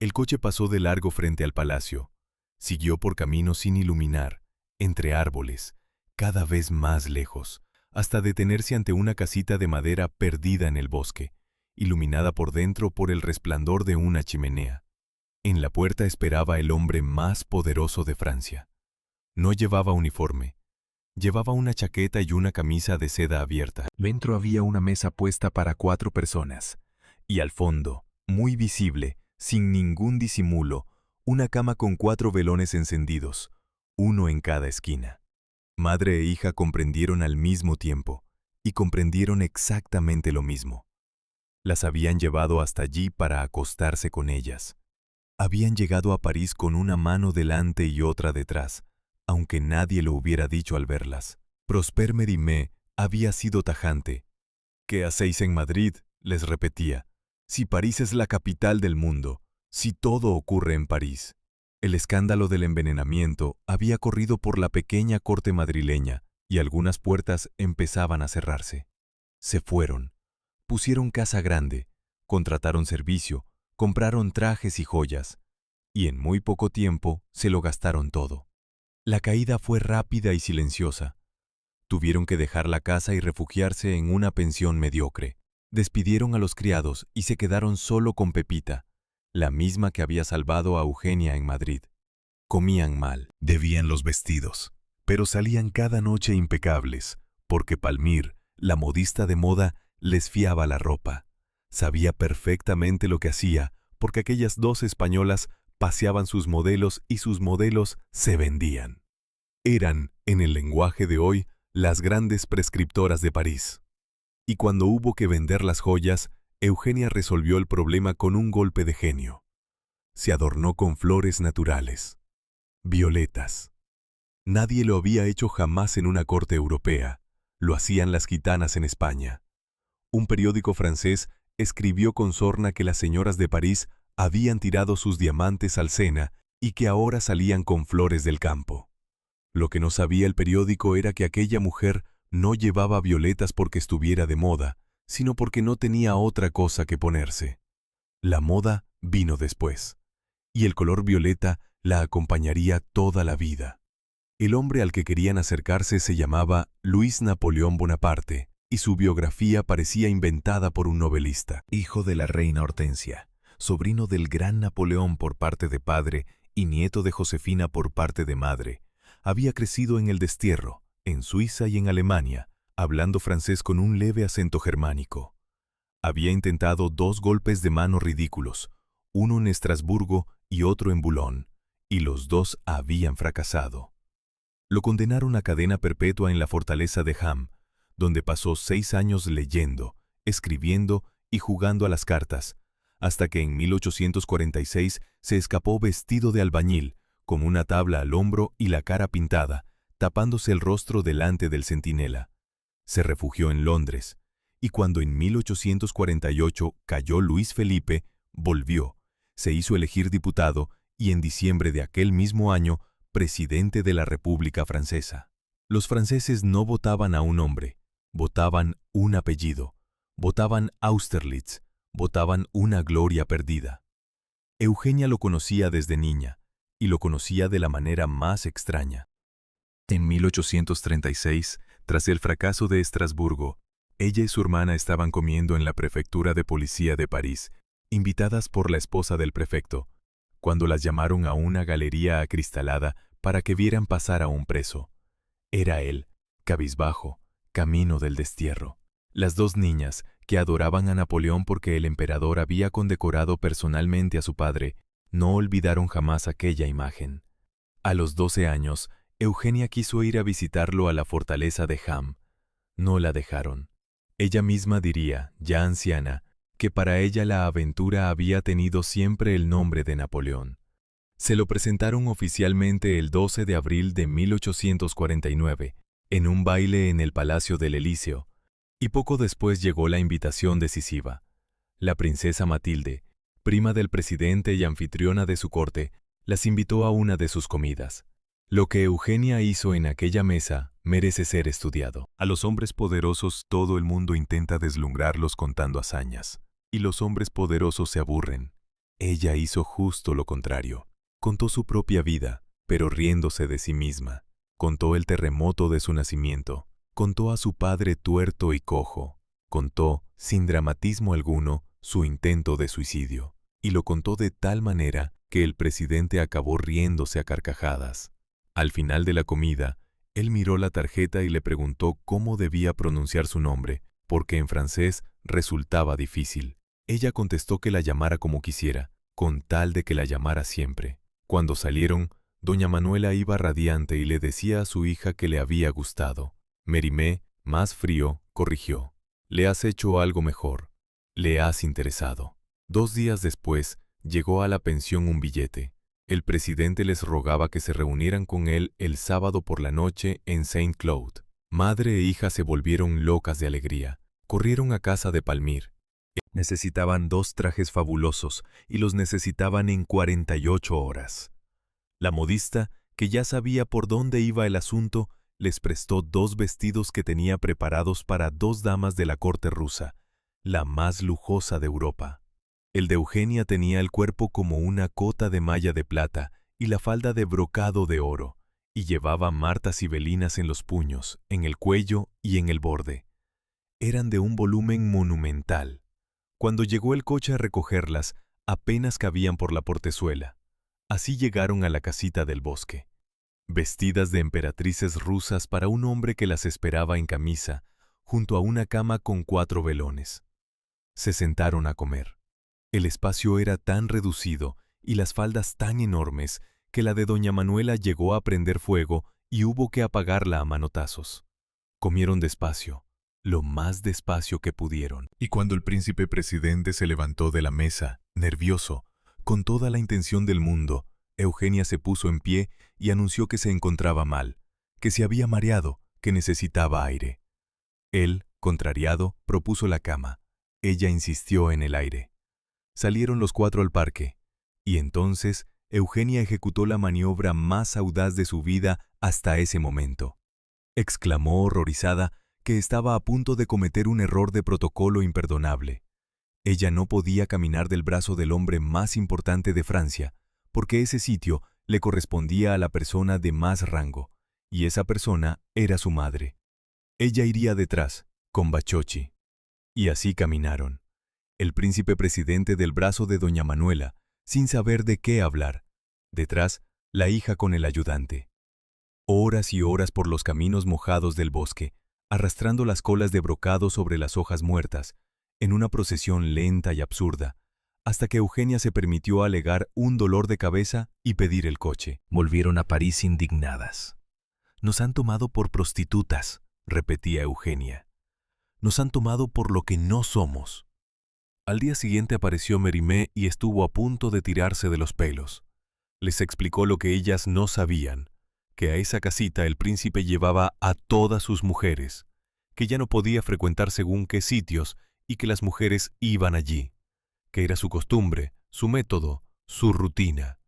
El coche pasó de largo frente al palacio, siguió por caminos sin iluminar, entre árboles, cada vez más lejos, hasta detenerse ante una casita de madera perdida en el bosque, iluminada por dentro por el resplandor de una chimenea. En la puerta esperaba el hombre más poderoso de Francia. No llevaba uniforme. Llevaba una chaqueta y una camisa de seda abierta. Dentro había una mesa puesta para 4 personas. Y al fondo, muy visible, sin ningún disimulo, una cama con 4 velones encendidos, uno en cada esquina. Madre e hija comprendieron al mismo tiempo, y comprendieron exactamente lo mismo. Las habían llevado hasta allí para acostarse con ellas. Habían llegado a París con una mano delante y otra detrás, aunque nadie lo hubiera dicho al verlas. Prosper Mérimée había sido tajante. ¿Qué hacéis en Madrid?, les repetía. Si París es la capital del mundo, si todo ocurre en París. El escándalo del envenenamiento había corrido por la pequeña corte madrileña y algunas puertas empezaban a cerrarse. Se fueron, pusieron casa grande, contrataron servicio, compraron trajes y joyas, y en muy poco tiempo se lo gastaron todo. La caída fue rápida y silenciosa. Tuvieron que dejar la casa y refugiarse en una pensión mediocre. Despidieron a los criados y se quedaron solo con Pepita, la misma que había salvado a Eugenia en Madrid. Comían mal, debían los vestidos, pero salían cada noche impecables, porque Palmir, la modista de moda, les fiaba la ropa. Sabía perfectamente lo que hacía, porque aquellas 2 españolas paseaban sus modelos y sus modelos se vendían. Eran, en el lenguaje de hoy, las grandes prescriptoras de París. Y cuando hubo que vender las joyas, Eugenia resolvió el problema con un golpe de genio. se adornó con flores naturales. Violetas. Nadie lo había hecho jamás en una corte europea. Lo hacían las gitanas en España. Un periódico francés escribió con sorna que las señoras de París habían tirado sus diamantes al Sena y que ahora salían con flores del campo. Lo que no sabía el periódico era que aquella mujer no llevaba violetas porque estuviera de moda, sino porque no tenía otra cosa que ponerse. La moda vino después, y el color violeta la acompañaría toda la vida. El hombre al que querían acercarse se llamaba Luis Napoleón Bonaparte, y su biografía parecía inventada por un novelista. Hijo de la reina Hortensia, sobrino del gran Napoleón por parte de padre y nieto de Josefina por parte de madre, había crecido en el destierro, en Suiza y en Alemania, hablando francés con un leve acento germánico. Había intentado 2 golpes de mano ridículos, uno en Estrasburgo y otro en Boulogne, y los 2 habían fracasado. Lo condenaron a cadena perpetua en la fortaleza de Ham, donde pasó 6 años leyendo, escribiendo y jugando a las cartas, hasta que en 1846 se escapó vestido de albañil, con una tabla al hombro y la cara pintada, tapándose el rostro delante del centinela. Se refugió en Londres, y cuando en 1848 cayó Luis Felipe, volvió, se hizo elegir diputado y en diciembre de aquel mismo año, presidente de la República Francesa. Los franceses no votaban a un hombre, votaban un apellido, votaban Austerlitz, votaban una gloria perdida. Eugenia lo conocía desde niña, y lo conocía de la manera más extraña. En 1836, tras el fracaso de Estrasburgo, ella y su hermana estaban comiendo en la prefectura de policía de París, invitadas por la esposa del prefecto, cuando las llamaron a una galería acristalada para que vieran pasar a un preso. Era él, cabizbajo, camino del destierro. Las 2 niñas, que adoraban a Napoleón porque el emperador había condecorado personalmente a su padre, no olvidaron jamás aquella imagen. A los 12 años, Eugenia quiso ir a visitarlo a la fortaleza de Ham. No la dejaron. Ella misma diría, ya anciana, que para ella la aventura había tenido siempre el nombre de Napoleón. Se lo presentaron oficialmente el 12 de abril de 1849, en un baile en el Palacio del Elíseo, y poco después llegó la invitación decisiva. La princesa Matilde, prima del presidente y anfitriona de su corte, las invitó a una de sus comidas. Lo que Eugenia hizo en aquella mesa merece ser estudiado. A los hombres poderosos todo el mundo intenta deslumbrarlos contando hazañas, y los hombres poderosos se aburren. Ella hizo justo lo contrario. Contó su propia vida, pero riéndose de sí misma. Contó el terremoto de su nacimiento. Contó a su padre tuerto y cojo. Contó, sin dramatismo alguno, su intento de suicidio. Y lo contó de tal manera que el presidente acabó riéndose a carcajadas. Al final de la comida, él miró la tarjeta y le preguntó cómo debía pronunciar su nombre, porque en francés resultaba difícil. Ella contestó que la llamara como quisiera, con tal de que la llamara siempre. Cuando salieron, doña Manuela iba radiante y le decía a su hija que le había gustado. Mérimée, más frío, corrigió. Le has hecho algo mejor. Le has interesado. 2 días después, llegó a la pensión un billete. El presidente les rogaba que se reunieran con él el sábado por la noche en Saint-Cloud. Madre e hija se volvieron locas de alegría. Corrieron a casa de Palmyre. Necesitaban 2 trajes fabulosos y los necesitaban en 48 horas. La modista, que ya sabía por dónde iba el asunto, les prestó 2 vestidos que tenía preparados para 2 damas de la corte rusa, la más lujosa de Europa. El de Eugenia tenía el cuerpo como una cota de malla de plata y la falda de brocado de oro, y llevaba martas sibelinas en los puños, en el cuello y en el borde. Eran de un volumen monumental. Cuando llegó el coche a recogerlas, apenas cabían por la portezuela. Así llegaron a la casita del bosque. Vestidas de emperatrices rusas para un hombre que las esperaba en camisa, junto a una cama con 4 velones. Se sentaron a comer. El espacio era tan reducido y las faldas tan enormes que la de doña Manuela llegó a prender fuego y hubo que apagarla a manotazos. Comieron despacio, lo más despacio que pudieron. Y cuando el príncipe presidente se levantó de la mesa, nervioso, Con toda la intención del mundo, Eugenia se puso en pie y anunció que se encontraba mal, que se había mareado, que necesitaba aire. Él, contrariado, propuso la cama. Ella insistió en el aire. Salieron los cuatro al parque, y entonces Eugenia ejecutó la maniobra más audaz de su vida hasta ese momento. Exclamó horrorizada que estaba a punto de cometer un error de protocolo imperdonable. Ella no podía caminar del brazo del hombre más importante de Francia, porque ese sitio le correspondía a la persona de más rango, y esa persona era su madre. Ella iría detrás, con Bachochi. Y así caminaron. El príncipe presidente del brazo de doña Manuela, sin saber de qué hablar. Detrás, la hija con el ayudante. Horas y horas por los caminos mojados del bosque, arrastrando las colas de brocado sobre las hojas muertas, en una procesión lenta y absurda, hasta que Eugenia se permitió alegar un dolor de cabeza y pedir el coche. Volvieron a París indignadas. «Nos han tomado por prostitutas», repetía Eugenia. «Nos han tomado por lo que no somos». Al día siguiente apareció Mérimée y estuvo a punto de tirarse de los pelos. Les explicó lo que ellas no sabían, que a esa casita el príncipe llevaba a todas sus mujeres, que ya no podía frecuentar según qué sitios y que las mujeres iban allí, que era su costumbre, su método, su rutina,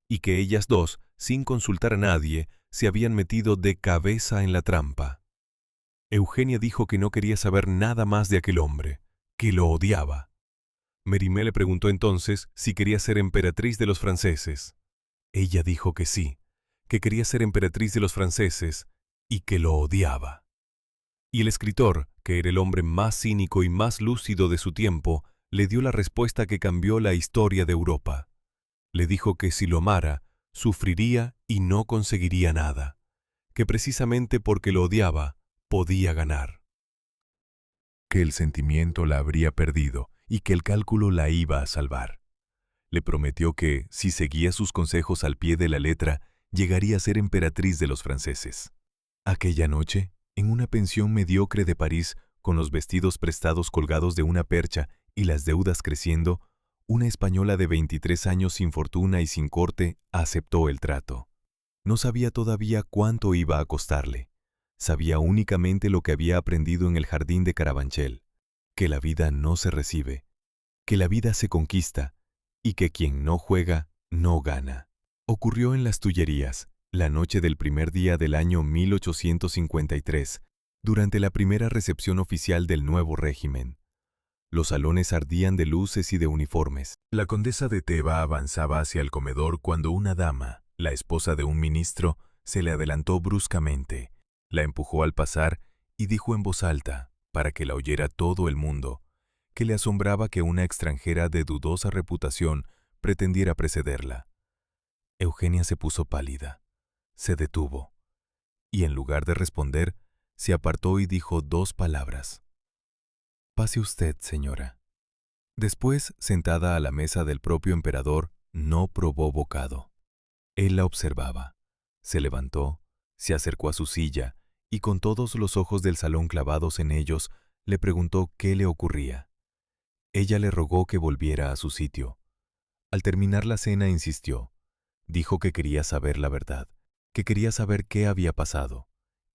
y que ellas dos, sin consultar a nadie, se habían metido de cabeza en la trampa. Eugenia dijo que no quería saber nada más de aquel hombre, que lo odiaba. Mérimée le preguntó entonces si quería ser emperatriz de los franceses. Ella dijo que sí, que quería ser emperatriz de los franceses y que lo odiaba. Y el escritor, que era el hombre más cínico y más lúcido de su tiempo, le dio la respuesta que cambió la historia de Europa. Le dijo que si lo amara, sufriría y no conseguiría nada, que precisamente porque lo odiaba, podía ganar. Que el sentimiento la habría perdido y que el cálculo la iba a salvar. Le prometió que, si seguía sus consejos al pie de la letra, llegaría a ser emperatriz de los franceses. Aquella noche, en una pensión mediocre de París, con los vestidos prestados colgados de una percha y las deudas creciendo, una española de 23 años sin fortuna y sin corte aceptó el trato. No sabía todavía cuánto iba a costarle. Sabía únicamente lo que había aprendido en el jardín de Carabanchel, que la vida no se recibe, que la vida se conquista y que quien no juega, no gana. Ocurrió en las Tullerías, la noche del primer día del año 1853, durante la primera recepción oficial del nuevo régimen. Los salones ardían de luces y de uniformes. La condesa de Teba avanzaba hacia el comedor cuando una dama, la esposa de un ministro, se le adelantó bruscamente, la empujó al pasar y dijo en voz alta, para que la oyera todo el mundo, que le asombraba que una extranjera de dudosa reputación pretendiera precederla. Eugenia se puso pálida, se detuvo, y en lugar de responder, se apartó y dijo dos palabras. «Pase usted, señora». Después, sentada a la mesa del propio emperador, no probó bocado. Él la observaba. Se levantó, se acercó a su silla, y con todos los ojos del salón clavados en ellos, le preguntó qué le ocurría. Ella le rogó que volviera a su sitio. Al terminar la cena insistió. Dijo que quería saber la verdad, que quería saber qué había pasado.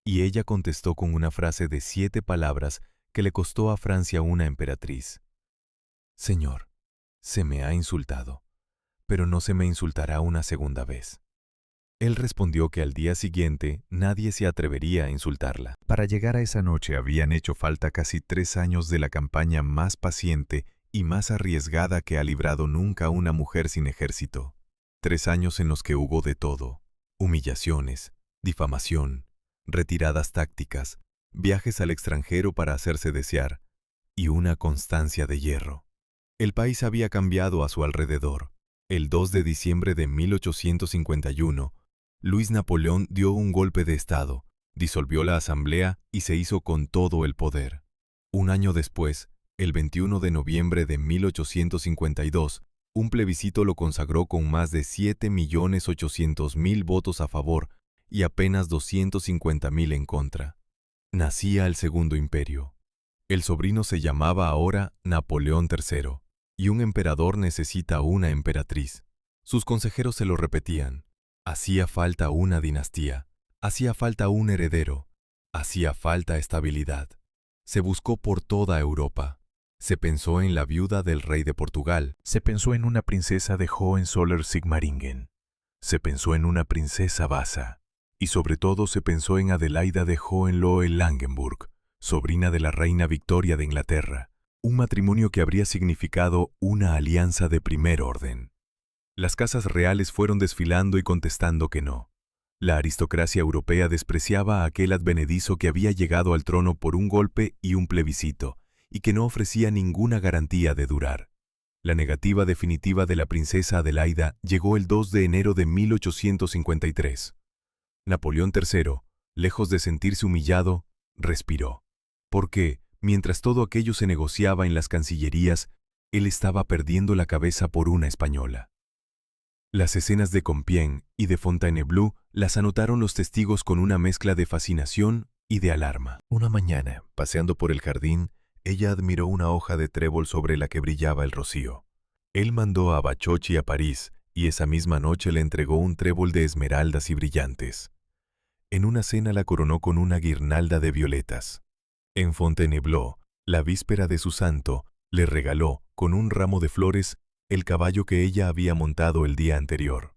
Y ella contestó con una frase de 7 palabras que le costó a Francia una emperatriz. «Señor, se me ha insultado, pero no se me insultará una segunda vez». Él respondió que al día siguiente nadie se atrevería a insultarla. Para llegar a esa noche habían hecho falta casi 3 años de la campaña más paciente y más arriesgada que ha librado nunca una mujer sin ejército. 3 años en los que hubo de todo: humillaciones, difamación, retiradas tácticas, viajes al extranjero para hacerse desear, y una constancia de hierro. El país había cambiado a su alrededor. El 2 de diciembre de 1851, Luis Napoleón dio un golpe de Estado, disolvió la Asamblea y se hizo con todo el poder. Un año después, el 21 de noviembre de 1852, un plebiscito lo consagró con más de 7.800.000 votos a favor y apenas 250.000 en contra. Nacía el Segundo Imperio. El sobrino se llamaba ahora Napoleón III. y un emperador necesita una emperatriz. Sus consejeros se lo repetían. Hacía falta una dinastía, hacía falta un heredero, hacía falta estabilidad. Se buscó por toda Europa. Se pensó en la viuda del rey de Portugal. Se pensó en una princesa de Hohenzollern-Sigmaringen. Se pensó en una princesa Vasa. Y sobre todo se pensó en Adelaida de Hohenlohe-Langenburg, sobrina de la reina Victoria de Inglaterra, un matrimonio que habría significado una alianza de primer orden. Las casas reales fueron desfilando y contestando que no. La aristocracia europea despreciaba a aquel advenedizo que había llegado al trono por un golpe y un plebiscito, y que no ofrecía ninguna garantía de durar. La negativa definitiva de la princesa Adelaida llegó el 2 de enero de 1853. Napoleón III, lejos de sentirse humillado, respiró. Porque, mientras todo aquello se negociaba en las cancillerías, él estaba perdiendo la cabeza por una española. Las escenas de Compiègne y de Fontainebleau las anotaron los testigos con una mezcla de fascinación y de alarma. Una mañana, paseando por el jardín, ella admiró una hoja de trébol sobre la que brillaba el rocío. Él mandó a Bachochi a París y esa misma noche le entregó un trébol de esmeraldas y brillantes. En una cena la coronó con una guirnalda de violetas. En Fontainebleau, la víspera de su santo, le regaló, con un ramo de flores, el caballo que ella había montado el día anterior.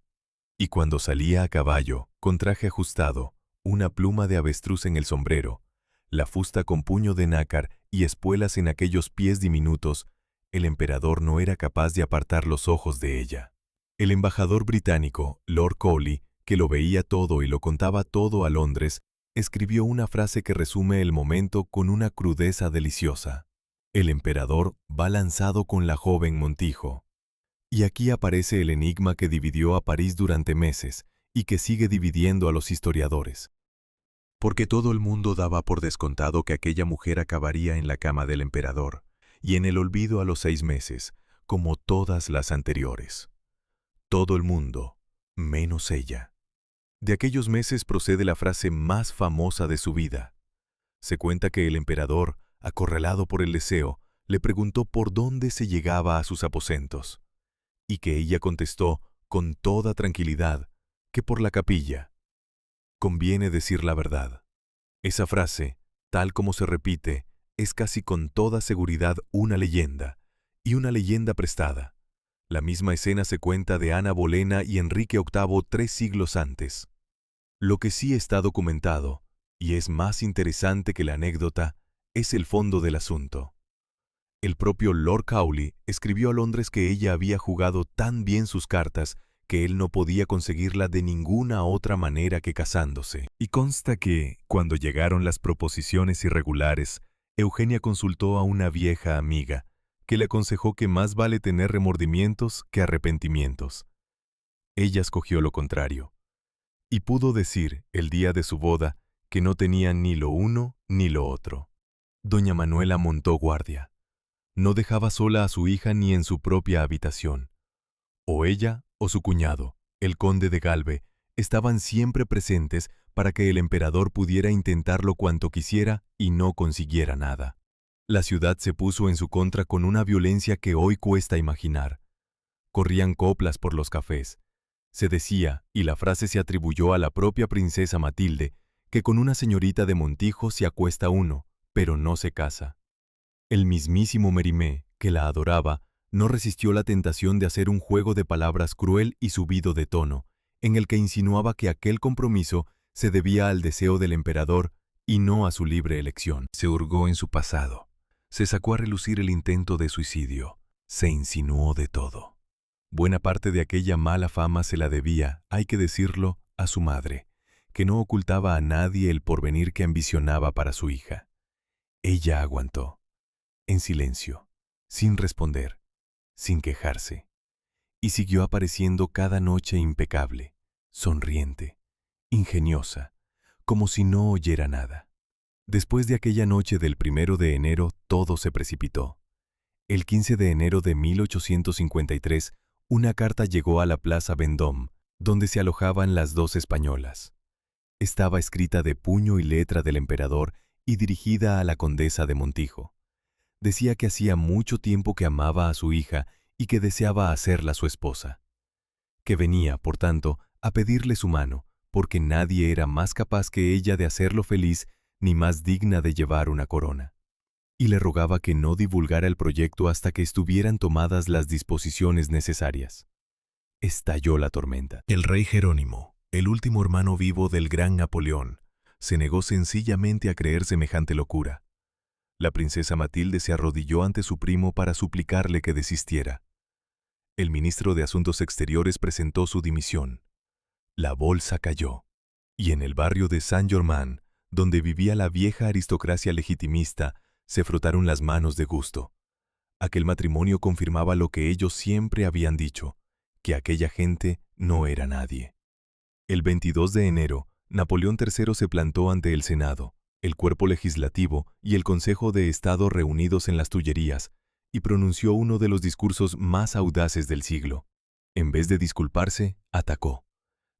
Y cuando salía a caballo, con traje ajustado, una pluma de avestruz en el sombrero, la fusta con puño de nácar y espuelas en aquellos pies diminutos, el emperador no era capaz de apartar los ojos de ella. El embajador británico, Lord Cowley, que lo veía todo y lo contaba todo a Londres, escribió una frase que resume el momento con una crudeza deliciosa. El emperador va lanzado con la joven Montijo. Y aquí aparece el enigma que dividió a París durante meses y que sigue dividiendo a los historiadores. Porque todo el mundo daba por descontado que aquella mujer acabaría en la cama del emperador y en el olvido a los 6 meses, como todas las anteriores. Todo el mundo, menos ella. De aquellos meses procede la frase más famosa de su vida. Se cuenta que el emperador, acorralado por el deseo, le preguntó por dónde se llegaba a sus aposentos, y que ella contestó, con toda tranquilidad, que por la capilla. Conviene decir la verdad. Esa frase, tal como se repite, es casi con toda seguridad una leyenda, y una leyenda prestada. La misma escena se cuenta de Ana Bolena y Enrique VIII 3 siglos antes. Lo que sí está documentado, y es más interesante que la anécdota, es el fondo del asunto. El propio Lord Cowley escribió a Londres que ella había jugado tan bien sus cartas que él no podía conseguirla de ninguna otra manera que casándose. Y consta que, cuando llegaron las proposiciones irregulares, Eugenia consultó a una vieja amiga, que le aconsejó que más vale tener remordimientos que arrepentimientos. Ella escogió lo contrario. Y pudo decir, el día de su boda, que no tenía ni lo uno ni lo otro. Doña Manuela montó guardia. No dejaba sola a su hija ni en su propia habitación. O ella o su cuñado, el conde de Galve, estaban siempre presentes para que el emperador pudiera intentarlo cuanto quisiera y no consiguiera nada. La ciudad se puso en su contra con una violencia que hoy cuesta imaginar. Corrían coplas por los cafés. Se decía, y la frase se atribuyó a la propia princesa Matilde, que con una señorita de Montijo se acuesta uno, pero no se casa. El mismísimo Mérimée, que la adoraba, no resistió la tentación de hacer un juego de palabras cruel y subido de tono, en el que insinuaba que aquel compromiso se debía al deseo del emperador y no a su libre elección. Se hurgó en su pasado, se sacó a relucir el intento de suicidio, se insinuó de todo. Buena parte de aquella mala fama se la debía, hay que decirlo, a su madre, que no ocultaba a nadie el porvenir que ambicionaba para su hija. Ella aguantó, en silencio, sin responder, sin quejarse, y siguió apareciendo cada noche impecable, sonriente, ingeniosa, como si no oyera nada. Después de aquella noche del 1 de enero, todo se precipitó. El 15 de enero de 1853, una carta llegó a la Plaza Vendôme, donde se alojaban las 2 españolas. Estaba escrita de puño y letra del emperador y dirigida a la condesa de Montijo. Decía que hacía mucho tiempo que amaba a su hija y que deseaba hacerla su esposa. Que venía, por tanto, a pedirle su mano, porque nadie era más capaz que ella de hacerlo feliz ni más digna de llevar una corona. Y le rogaba que no divulgara el proyecto hasta que estuvieran tomadas las disposiciones necesarias. Estalló la tormenta. El rey Jerónimo, el último hermano vivo del gran Napoleón, se negó sencillamente a creer semejante locura. La princesa Matilde se arrodilló ante su primo para suplicarle que desistiera. El ministro de Asuntos Exteriores presentó su dimisión. La bolsa cayó, y en el barrio de Saint-Germain, donde vivía la vieja aristocracia legitimista, se frotaron las manos de gusto. Aquel matrimonio confirmaba lo que ellos siempre habían dicho, que aquella gente no era nadie. El 22 de enero, Napoleón III se plantó ante el Senado, el cuerpo legislativo y el Consejo de Estado reunidos en las Tullerías, y pronunció uno de los discursos más audaces del siglo. En vez de disculparse, atacó.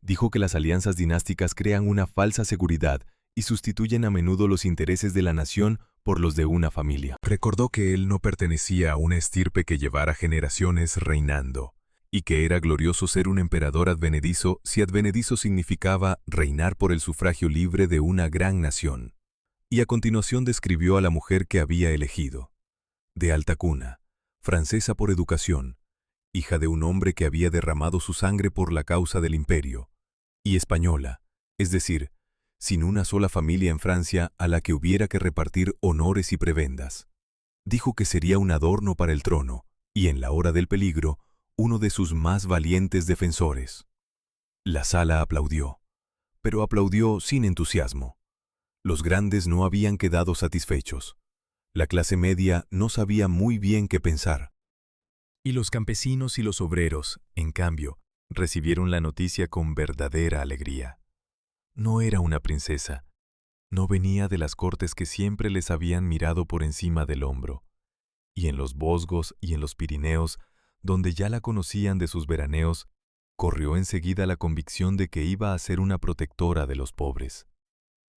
Dijo que las alianzas dinásticas crean una falsa seguridad y sustituyen a menudo los intereses de la nación por los de una familia. Recordó que él no pertenecía a una estirpe que llevara generaciones reinando, y que era glorioso ser un emperador advenedizo si advenedizo significaba reinar por el sufragio libre de una gran nación. Y a continuación describió a la mujer que había elegido. De alta cuna, francesa por educación, hija de un hombre que había derramado su sangre por la causa del imperio, y española, es decir, sin una sola familia en Francia a la que hubiera que repartir honores y prebendas. Dijo que sería un adorno para el trono, y en la hora del peligro, uno de sus más valientes defensores. La sala aplaudió, pero aplaudió sin entusiasmo. Los grandes no habían quedado satisfechos. La clase media no sabía muy bien qué pensar. Y los campesinos y los obreros, en cambio, recibieron la noticia con verdadera alegría. No era una princesa. No venía de las cortes que siempre les habían mirado por encima del hombro. Y en los Vosgos y en los Pirineos, donde ya la conocían de sus veraneos, corrió enseguida la convicción de que iba a ser una protectora de los pobres.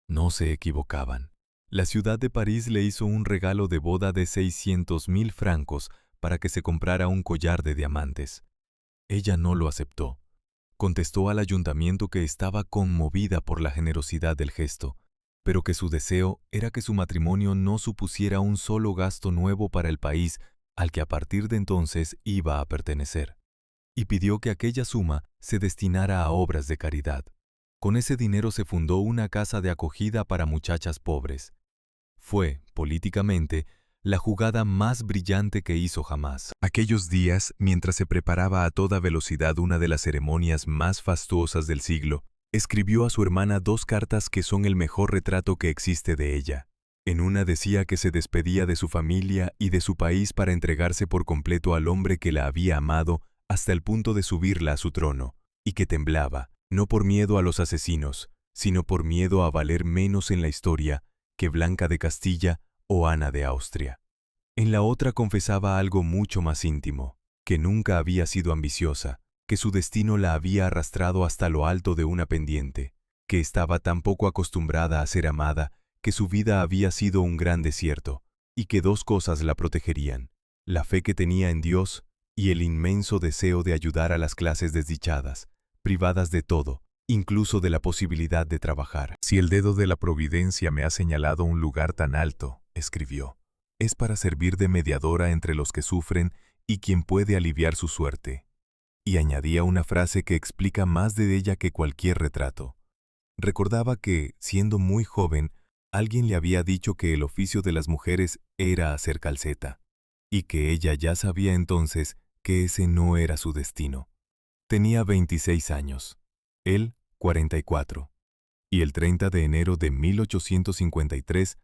No se equivocaban. La ciudad de París le hizo un regalo de boda de 600.000 francos para que se comprara un collar de diamantes. Ella no lo aceptó. Contestó al ayuntamiento que estaba conmovida por la generosidad del gesto, pero que su deseo era que su matrimonio no supusiera un solo gasto nuevo para el país al que a partir de entonces iba a pertenecer, y pidió que aquella suma se destinara a obras de caridad. Con ese dinero se fundó una casa de acogida para muchachas pobres. Fue, políticamente, la jugada más brillante que hizo jamás. Aquellos días, mientras se preparaba a toda velocidad una de las ceremonias más fastuosas del siglo, escribió a su hermana 2 cartas que son el mejor retrato que existe de ella. En una decía que se despedía de su familia y de su país para entregarse por completo al hombre que la había amado hasta el punto de subirla a su trono, y que temblaba, no por miedo a los asesinos, sino por miedo a valer menos en la historia que Blanca de Castilla o Ana de Austria. En la otra confesaba algo mucho más íntimo, que nunca había sido ambiciosa, que su destino la había arrastrado hasta lo alto de una pendiente, que estaba tan poco acostumbrada a ser amada que su vida había sido un gran desierto, y que 2 cosas la protegerían, la fe que tenía en Dios y el inmenso deseo de ayudar a las clases desdichadas, privadas de todo, incluso de la posibilidad de trabajar. Si el dedo de la providencia me ha señalado un lugar tan alto, escribió, es para servir de mediadora entre los que sufren y quien puede aliviar su suerte. Y añadía una frase que explica más de ella que cualquier retrato. Recordaba que, siendo muy joven, alguien le había dicho que el oficio de las mujeres era hacer calceta, y que ella ya sabía entonces que ese no era su destino. Tenía 26 años, él 44, y el 30 de enero de 1853,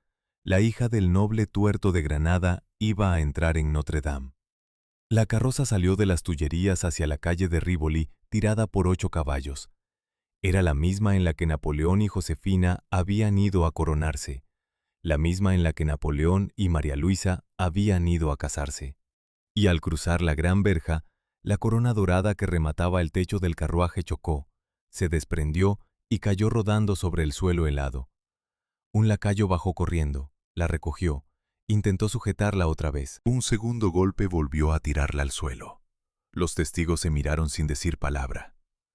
la hija del noble tuerto de Granada iba a entrar en Notre Dame. La carroza salió de las Tullerías hacia la calle de Rívoli tirada por 8 caballos. Era la misma en la que Napoleón y Josefina habían ido a coronarse, la misma en la que Napoleón y María Luisa habían ido a casarse. Y al cruzar la gran verja, la corona dorada que remataba el techo del carruaje chocó, se desprendió y cayó rodando sobre el suelo helado. Un lacayo bajó corriendo, la recogió, Intentó sujetarla otra vez. Un segundo golpe volvió a tirarla al suelo. Los testigos se miraron sin decir palabra,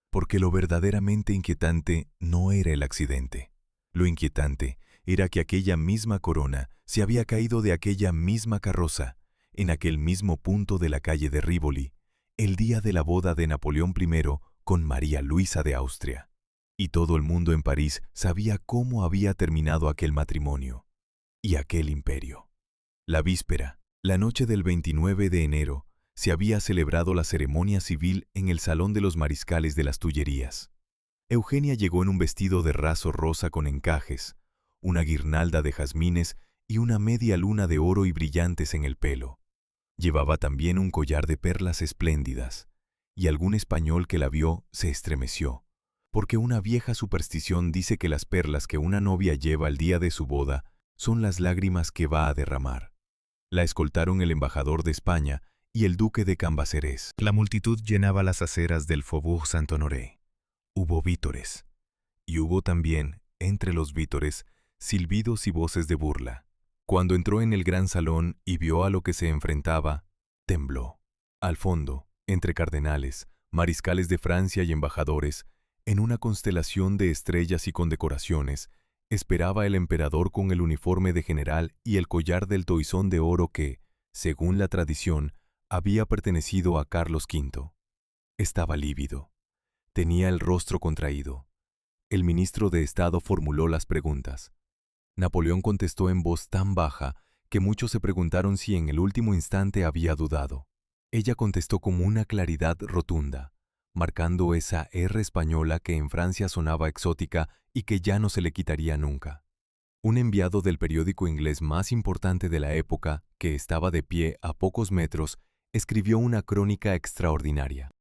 porque lo verdaderamente inquietante no era el accidente. Lo inquietante era que aquella misma corona se había caído de aquella misma carroza, en aquel mismo punto de la calle de Rívoli, el día de la boda de Napoleón I con María Luisa de Austria. Y todo el mundo en París sabía cómo había terminado aquel matrimonio y aquel imperio. La víspera, la noche del 29 de enero, se había celebrado la ceremonia civil en el Salón de los Mariscales de las Tullerías. Eugenia llegó en un vestido de raso rosa con encajes, una guirnalda de jazmines y una media luna de oro y brillantes en el pelo. Llevaba también un collar de perlas espléndidas, y algún español que la vio se estremeció, porque una vieja superstición dice que las perlas que una novia lleva el día de su boda son las lágrimas que va a derramar. La escoltaron el embajador de España y el duque de Cambaceres. La multitud llenaba las aceras del Faubourg Saint-Honoré. Hubo vítores, y hubo también, entre los vítores, silbidos y voces de burla. Cuando entró en el gran salón y vio a lo que se enfrentaba, tembló. Al fondo, entre cardenales, mariscales de Francia y embajadores, en una constelación de estrellas y condecoraciones, esperaba el emperador con el uniforme de general y el collar del toisón de oro que, según la tradición, había pertenecido a Carlos V. Estaba lívido. Tenía el rostro contraído. El ministro de Estado formuló las preguntas. Napoleón contestó en voz tan baja que muchos se preguntaron si en el último instante había dudado. Ella contestó con una claridad rotunda, marcando esa R española que en Francia sonaba exótica y que ya no se le quitaría nunca. Un enviado del periódico inglés más importante de la época, que estaba de pie a pocos metros, escribió una crónica extraordinaria.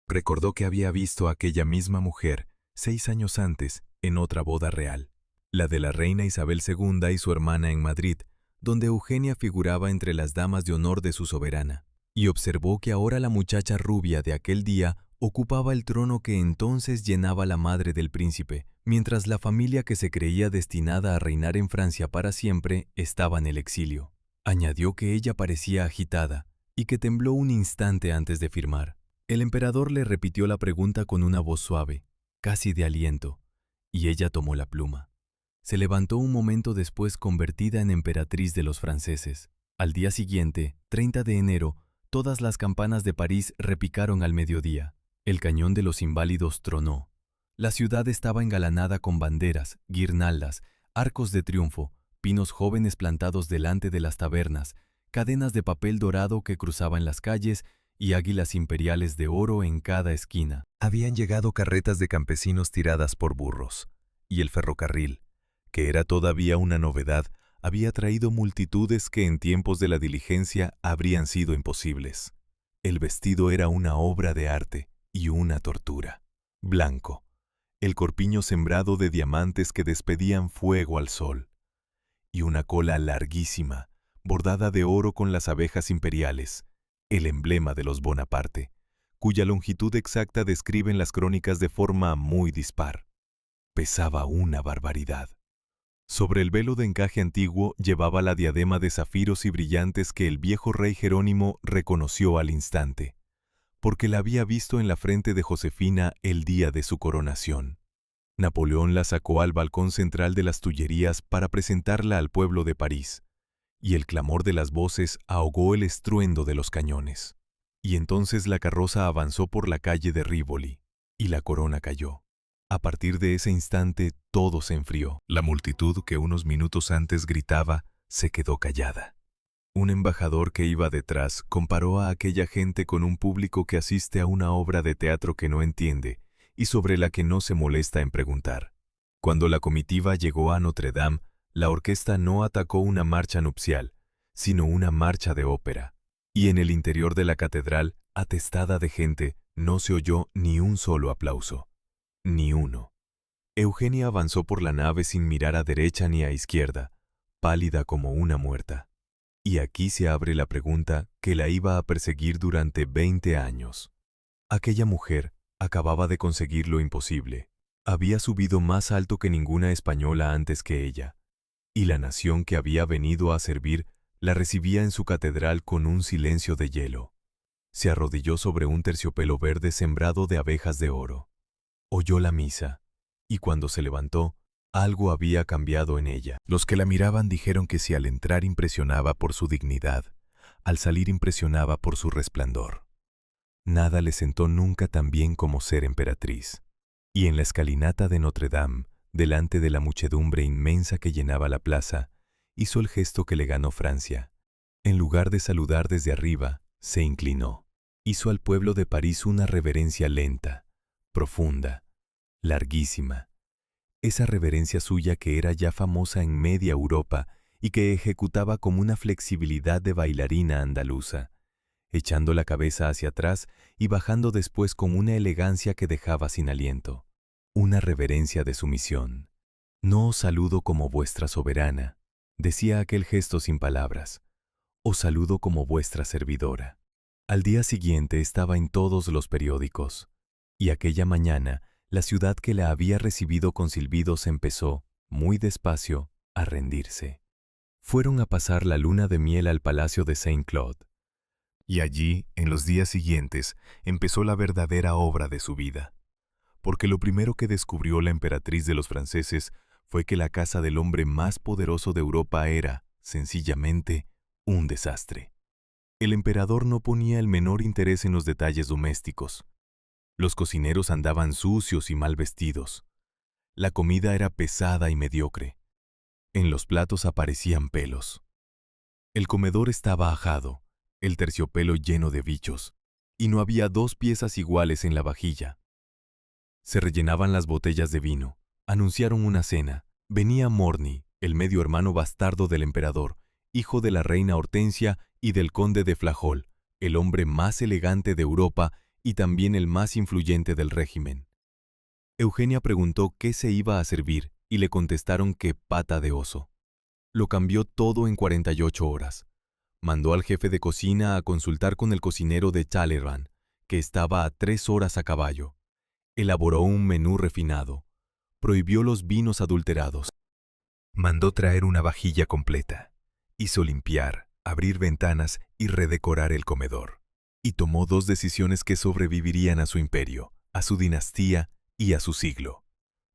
Recordó que había visto a aquella misma mujer 6 años antes en otra boda real, la de la reina Isabel II y su hermana en Madrid, donde Eugenia figuraba entre las damas de honor de su soberana, y observó que ahora la muchacha rubia de aquel día ocupaba el trono que entonces llenaba la madre del príncipe, mientras la familia que se creía destinada a reinar en Francia para siempre estaba en el exilio. Añadió que ella parecía agitada y que tembló un instante antes de firmar. El emperador le repitió la pregunta con una voz suave, casi de aliento, y ella tomó la pluma. Se levantó un momento después convertida en emperatriz de los franceses. Al día siguiente, 30 de enero, todas las campanas de París repicaron al mediodía. El cañón de los Inválidos tronó. La ciudad estaba engalanada con banderas, guirnaldas, arcos de triunfo, pinos jóvenes plantados delante de las tabernas, cadenas de papel dorado que cruzaban las calles y águilas imperiales de oro en cada esquina. Habían llegado carretas de campesinos tiradas por burros, y el ferrocarril, que era todavía una novedad, había traído multitudes que en tiempos de la diligencia habrían sido imposibles. El vestido era una obra de arte y una tortura. Blanco, el corpiño sembrado de diamantes que despedían fuego al sol, y una cola larguísima, bordada de oro con las abejas imperiales, el emblema de los Bonaparte, cuya longitud exacta describen las crónicas de forma muy dispar. Pesaba una barbaridad. Sobre el velo de encaje antiguo llevaba la diadema de zafiros y brillantes que el viejo rey Jerónimo reconoció al instante, porque la había visto en la frente de Josefina el día de su coronación. Napoleón la sacó al balcón central de las Tullerías para presentarla al pueblo de París, y el clamor de las voces ahogó el estruendo de los cañones. Y entonces la carroza avanzó por la calle de Rívoli, y la corona cayó. A partir de ese instante todo se enfrió. La multitud que unos minutos antes gritaba se quedó callada. Un embajador que iba detrás comparó a aquella gente con un público que asiste a una obra de teatro que no entiende y sobre la que no se molesta en preguntar. Cuando la comitiva llegó a Notre Dame, la orquesta no atacó una marcha nupcial, sino una marcha de ópera, y en el interior de la catedral, atestada de gente, no se oyó ni un solo aplauso. Ni uno. Eugenia avanzó por la nave sin mirar a derecha ni a izquierda, pálida como una muerta. Y aquí se abre la pregunta que la iba a perseguir durante 20 años. Aquella mujer acababa de conseguir lo imposible. Había subido más alto que ninguna española antes que ella, y la nación que había venido a servir La recibía en su catedral con un silencio de hielo. Se arrodilló sobre un terciopelo verde sembrado de abejas de oro. Oyó la misa, y cuando se levantó, algo había cambiado en ella. Los que la miraban dijeron que si al entrar impresionaba por su dignidad, al salir impresionaba por su resplandor. Nada le sentó nunca tan bien como ser emperatriz. Y en la escalinata de Notre Dame, delante de la muchedumbre inmensa que llenaba la plaza, hizo el gesto que le ganó Francia. En lugar de saludar desde arriba, se inclinó. Hizo al pueblo de París una reverencia lenta, profunda, larguísima. Esa reverencia suya que era ya famosa en media Europa y que ejecutaba como una flexibilidad de bailarina andaluza, echando la cabeza hacia atrás y bajando después con una elegancia que dejaba sin aliento. Una reverencia de sumisión. No os saludo como vuestra soberana, decía aquel gesto sin palabras. Os saludo como vuestra servidora. Al día siguiente estaba en todos los periódicos, y aquella mañana la ciudad que la había recibido con silbidos empezó, muy despacio, a rendirse. Fueron a pasar la luna de miel al palacio de Saint-Claude. Y allí, en los días siguientes, empezó la verdadera obra de su vida. Porque lo primero que descubrió la emperatriz de los franceses fue que la casa del hombre más poderoso de Europa era, sencillamente, un desastre. El emperador no ponía el menor interés en los detalles domésticos. Los cocineros andaban sucios y mal vestidos. La comida era pesada y mediocre. En los platos aparecían pelos. El comedor estaba ajado, el terciopelo lleno de bichos, y no había dos piezas iguales en la vajilla. Se rellenaban las botellas de vino, anunciaron una cena. Venía Morny, el medio hermano bastardo del emperador, hijo de la reina Hortensia y del conde de Flajol, el hombre más elegante de Europa y también el más influyente del régimen. Eugenia preguntó qué se iba a servir y le contestaron que pata de oso. Lo cambió todo en 48 horas. Mandó al jefe de cocina a consultar con el cocinero de Talleyrand, que estaba a 3 horas a caballo. Elaboró un menú refinado. Prohibió los vinos adulterados. Mandó traer una vajilla completa. Hizo limpiar, abrir ventanas y redecorar el comedor. Y tomó 2 decisiones que sobrevivirían a su imperio, a su dinastía y a su siglo.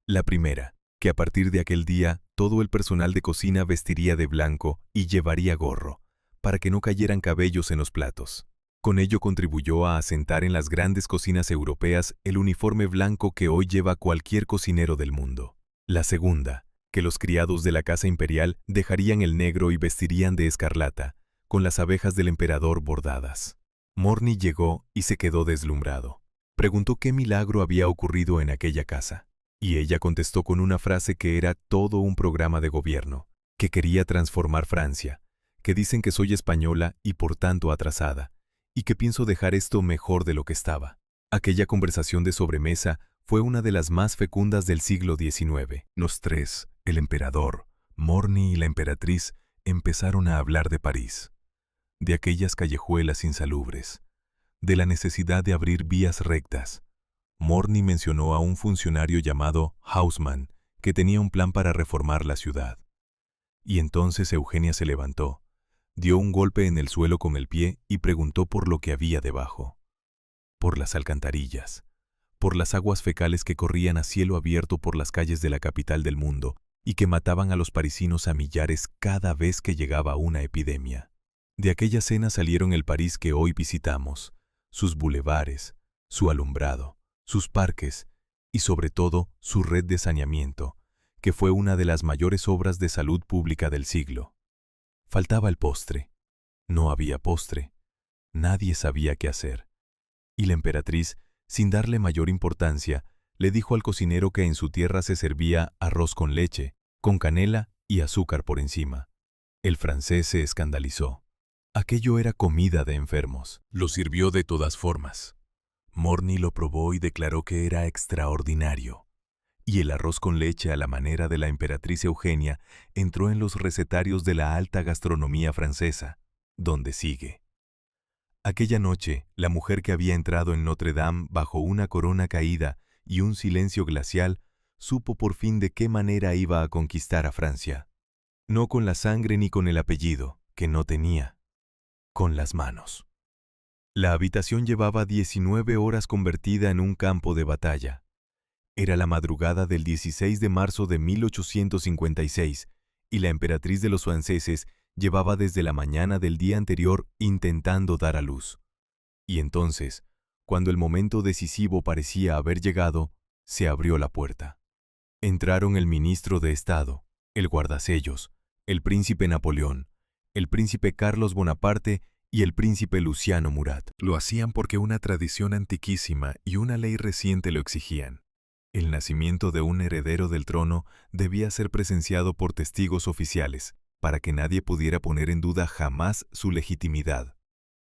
La primera, que a partir de aquel día todo el personal de cocina vestiría de blanco y llevaría gorro, para que no cayeran cabellos en los platos. Con ello contribuyó a asentar en las grandes cocinas europeas el uniforme blanco que hoy lleva cualquier cocinero del mundo. La segunda, que los criados de la casa imperial dejarían el negro y vestirían de escarlata, con las abejas del emperador bordadas. Morny llegó y se quedó deslumbrado. Preguntó qué milagro había ocurrido en aquella casa, y ella contestó con una frase que era todo un programa de gobierno, que quería transformar Francia, que dicen que soy española y por tanto atrasada, y que pienso dejar esto mejor de lo que estaba. Aquella conversación de sobremesa fue una de las más fecundas del siglo XIX. Los tres, el emperador, Morny y la emperatriz, empezaron a hablar de París, de aquellas callejuelas insalubres, de la necesidad de abrir vías rectas. Morny mencionó a un funcionario llamado Haussmann, que tenía un plan para reformar la ciudad. Y entonces Eugenia se levantó, dio un golpe en el suelo con el pie y preguntó por lo que había debajo. Por las alcantarillas, por las aguas fecales que corrían a cielo abierto por las calles de la capital del mundo y que mataban a los parisinos a millares cada vez que llegaba una epidemia. De aquella cena salieron el París que hoy visitamos, sus bulevares, su alumbrado, sus parques y sobre todo su red de saneamiento, que fue una de las mayores obras de salud pública del siglo. Faltaba el postre. No había postre. Nadie sabía qué hacer. Y la emperatriz, sin darle mayor importancia, le dijo al cocinero que en su tierra se servía arroz con leche, con canela y azúcar por encima. El francés se escandalizó. Aquello era comida de enfermos. Lo sirvió de todas formas. Morny lo probó y declaró que era extraordinario. Y el arroz con leche a la manera de la emperatriz Eugenia entró en los recetarios de la alta gastronomía francesa, donde sigue. Aquella noche, la mujer que había entrado en Notre Dame bajo una corona caída y un silencio glacial, supo por fin de qué manera iba a conquistar a Francia. No con la sangre ni con el apellido, que no tenía, con las manos. La habitación llevaba 19 horas convertida en un campo de batalla. Era la madrugada del 16 de marzo de 1856 y la emperatriz de los franceses llevaba desde la mañana del día anterior intentando dar a luz. Y entonces, cuando el momento decisivo parecía haber llegado, se abrió la puerta. Entraron el ministro de Estado, el guardasellos, el príncipe Napoleón, el príncipe Carlos Bonaparte y el príncipe Luciano Murat. Lo hacían porque una tradición antiquísima y una ley reciente lo exigían. El nacimiento de un heredero del trono debía ser presenciado por testigos oficiales, para que nadie pudiera poner en duda jamás su legitimidad.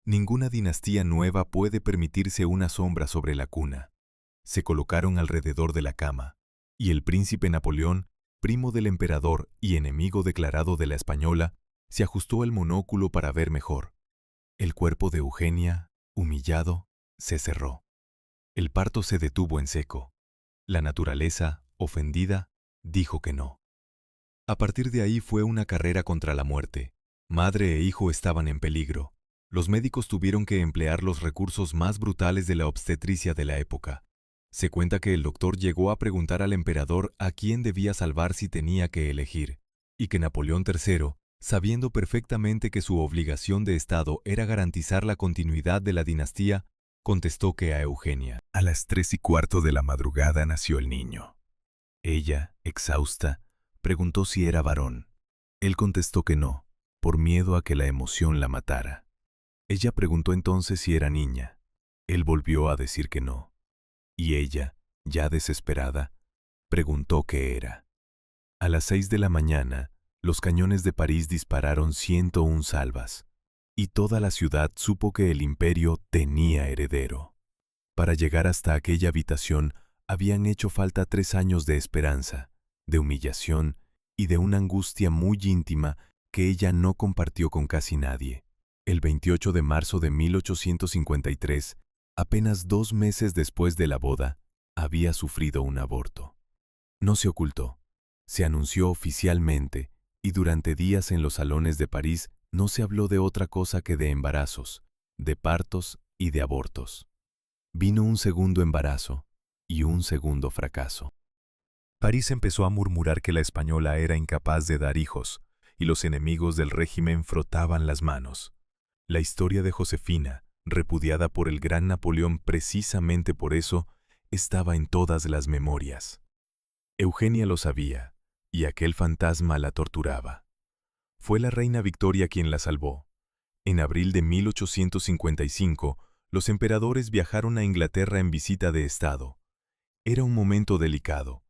Ninguna dinastía nueva puede permitirse una sombra sobre la cuna. Se colocaron alrededor de la cama, y el príncipe Napoleón, primo del emperador y enemigo declarado de la española, se ajustó el monóculo para ver mejor. El cuerpo de Eugenia, humillado, se cerró. El parto se detuvo en seco. La naturaleza, ofendida, dijo que no. A partir de ahí fue una carrera contra la muerte. Madre e hijo estaban en peligro. Los médicos tuvieron que emplear los recursos más brutales de la obstetricia de la época. Se cuenta que el doctor llegó a preguntar al emperador a quién debía salvar si tenía que elegir, y que Napoleón III, sabiendo perfectamente que su obligación de Estado era garantizar la continuidad de la dinastía, contestó que a Eugenia. A las 3:15 de la madrugada nació el niño. Ella, exhausta, preguntó si era varón. Él contestó que no, por miedo a que la emoción la matara. Ella preguntó entonces si era niña. Él volvió a decir que no. Y ella, ya desesperada, preguntó qué era. A las 6 de la mañana, los cañones de París dispararon 101 salvas, y toda la ciudad supo que el imperio tenía heredero. Para llegar hasta aquella habitación habían hecho falta 3 años de esperanza, de humillación y de una angustia muy íntima que ella no compartió con casi nadie. El 28 de marzo de 1853, apenas 2 meses después de la boda, había sufrido un aborto. No se ocultó, se anunció oficialmente, y durante días en los salones de París no se habló de otra cosa que de embarazos, de partos y de abortos. Vino un segundo embarazo y un segundo fracaso. París empezó a murmurar que la española era incapaz de dar hijos, y los enemigos del régimen frotaban las manos. La historia de Josefina, repudiada por el gran Napoleón precisamente por eso, estaba en todas las memorias. Eugenia lo sabía, y aquel fantasma la torturaba. Fue la reina Victoria quien la salvó. En abril de 1855, los emperadores viajaron a Inglaterra en visita de Estado. Era un momento delicado.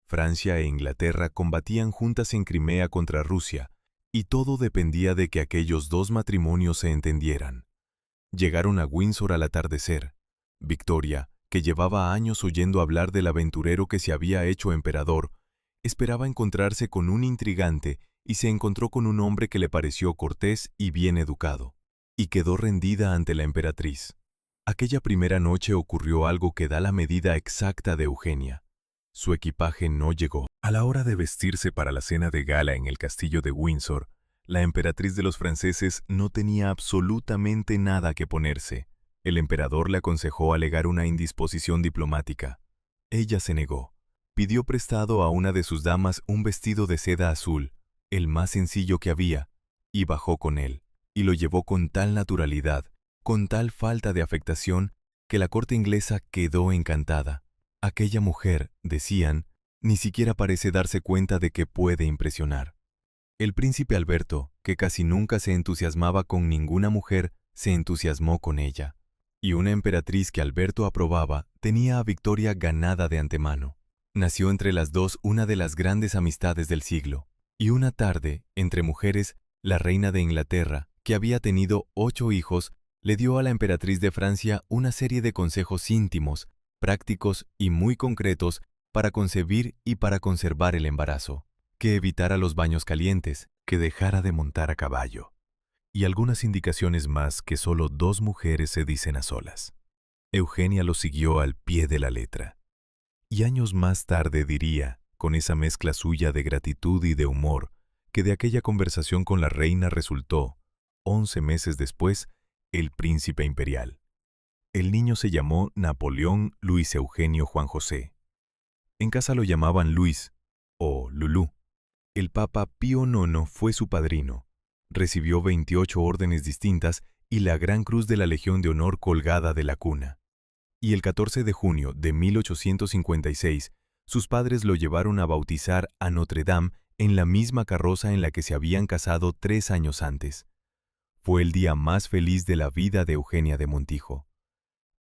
Francia e Inglaterra combatían juntas en Crimea contra Rusia, y todo dependía de que aquellos dos matrimonios se entendieran. Llegaron a Windsor al atardecer. Victoria, que llevaba años oyendo hablar del aventurero que se había hecho emperador, esperaba encontrarse con un intrigante y se encontró con un hombre que le pareció cortés y bien educado, y quedó rendida ante la emperatriz. Aquella primera noche ocurrió algo que da la medida exacta de Eugenia. Su equipaje no llegó. A la hora de vestirse para la cena de gala en el castillo de Windsor, la emperatriz de los franceses no tenía absolutamente nada que ponerse. El emperador le aconsejó alegar una indisposición diplomática. Ella se negó. Pidió prestado a una de sus damas un vestido de seda azul, el más sencillo que había, y bajó con él, y lo llevó con tal naturalidad, con tal falta de afectación, que la corte inglesa quedó encantada. Aquella mujer, decían, ni siquiera parece darse cuenta de que puede impresionar. El príncipe Alberto, que casi nunca se entusiasmaba con ninguna mujer, se entusiasmó con ella. Y una emperatriz que Alberto aprobaba tenía a Victoria ganada de antemano. Nació entre las dos una de las grandes amistades del siglo. Y una tarde, entre mujeres, la reina de Inglaterra, que había tenido 8 hijos, le dio a la emperatriz de Francia una serie de consejos íntimos, prácticos y muy concretos para concebir y para conservar el embarazo. Que evitara los baños calientes, que dejara de montar a caballo, y algunas indicaciones más que solo 2 mujeres se dicen a solas. Eugenia lo siguió al pie de la letra. Y años más tarde diría, con esa mezcla suya de gratitud y de humor, que de aquella conversación con la reina resultó, 11 meses después, el príncipe imperial. El niño se llamó Napoleón Luis Eugenio Juan José. En casa lo llamaban Luis, o Lulú. El Papa Pío IX fue su padrino. Recibió 28 órdenes distintas y la Gran Cruz de la Legión de Honor colgada de la cuna. Y el 14 de junio de 1856, sus padres lo llevaron a bautizar a Notre Dame en la misma carroza en la que se habían casado 3 años antes. Fue el día más feliz de la vida de Eugenia de Montijo.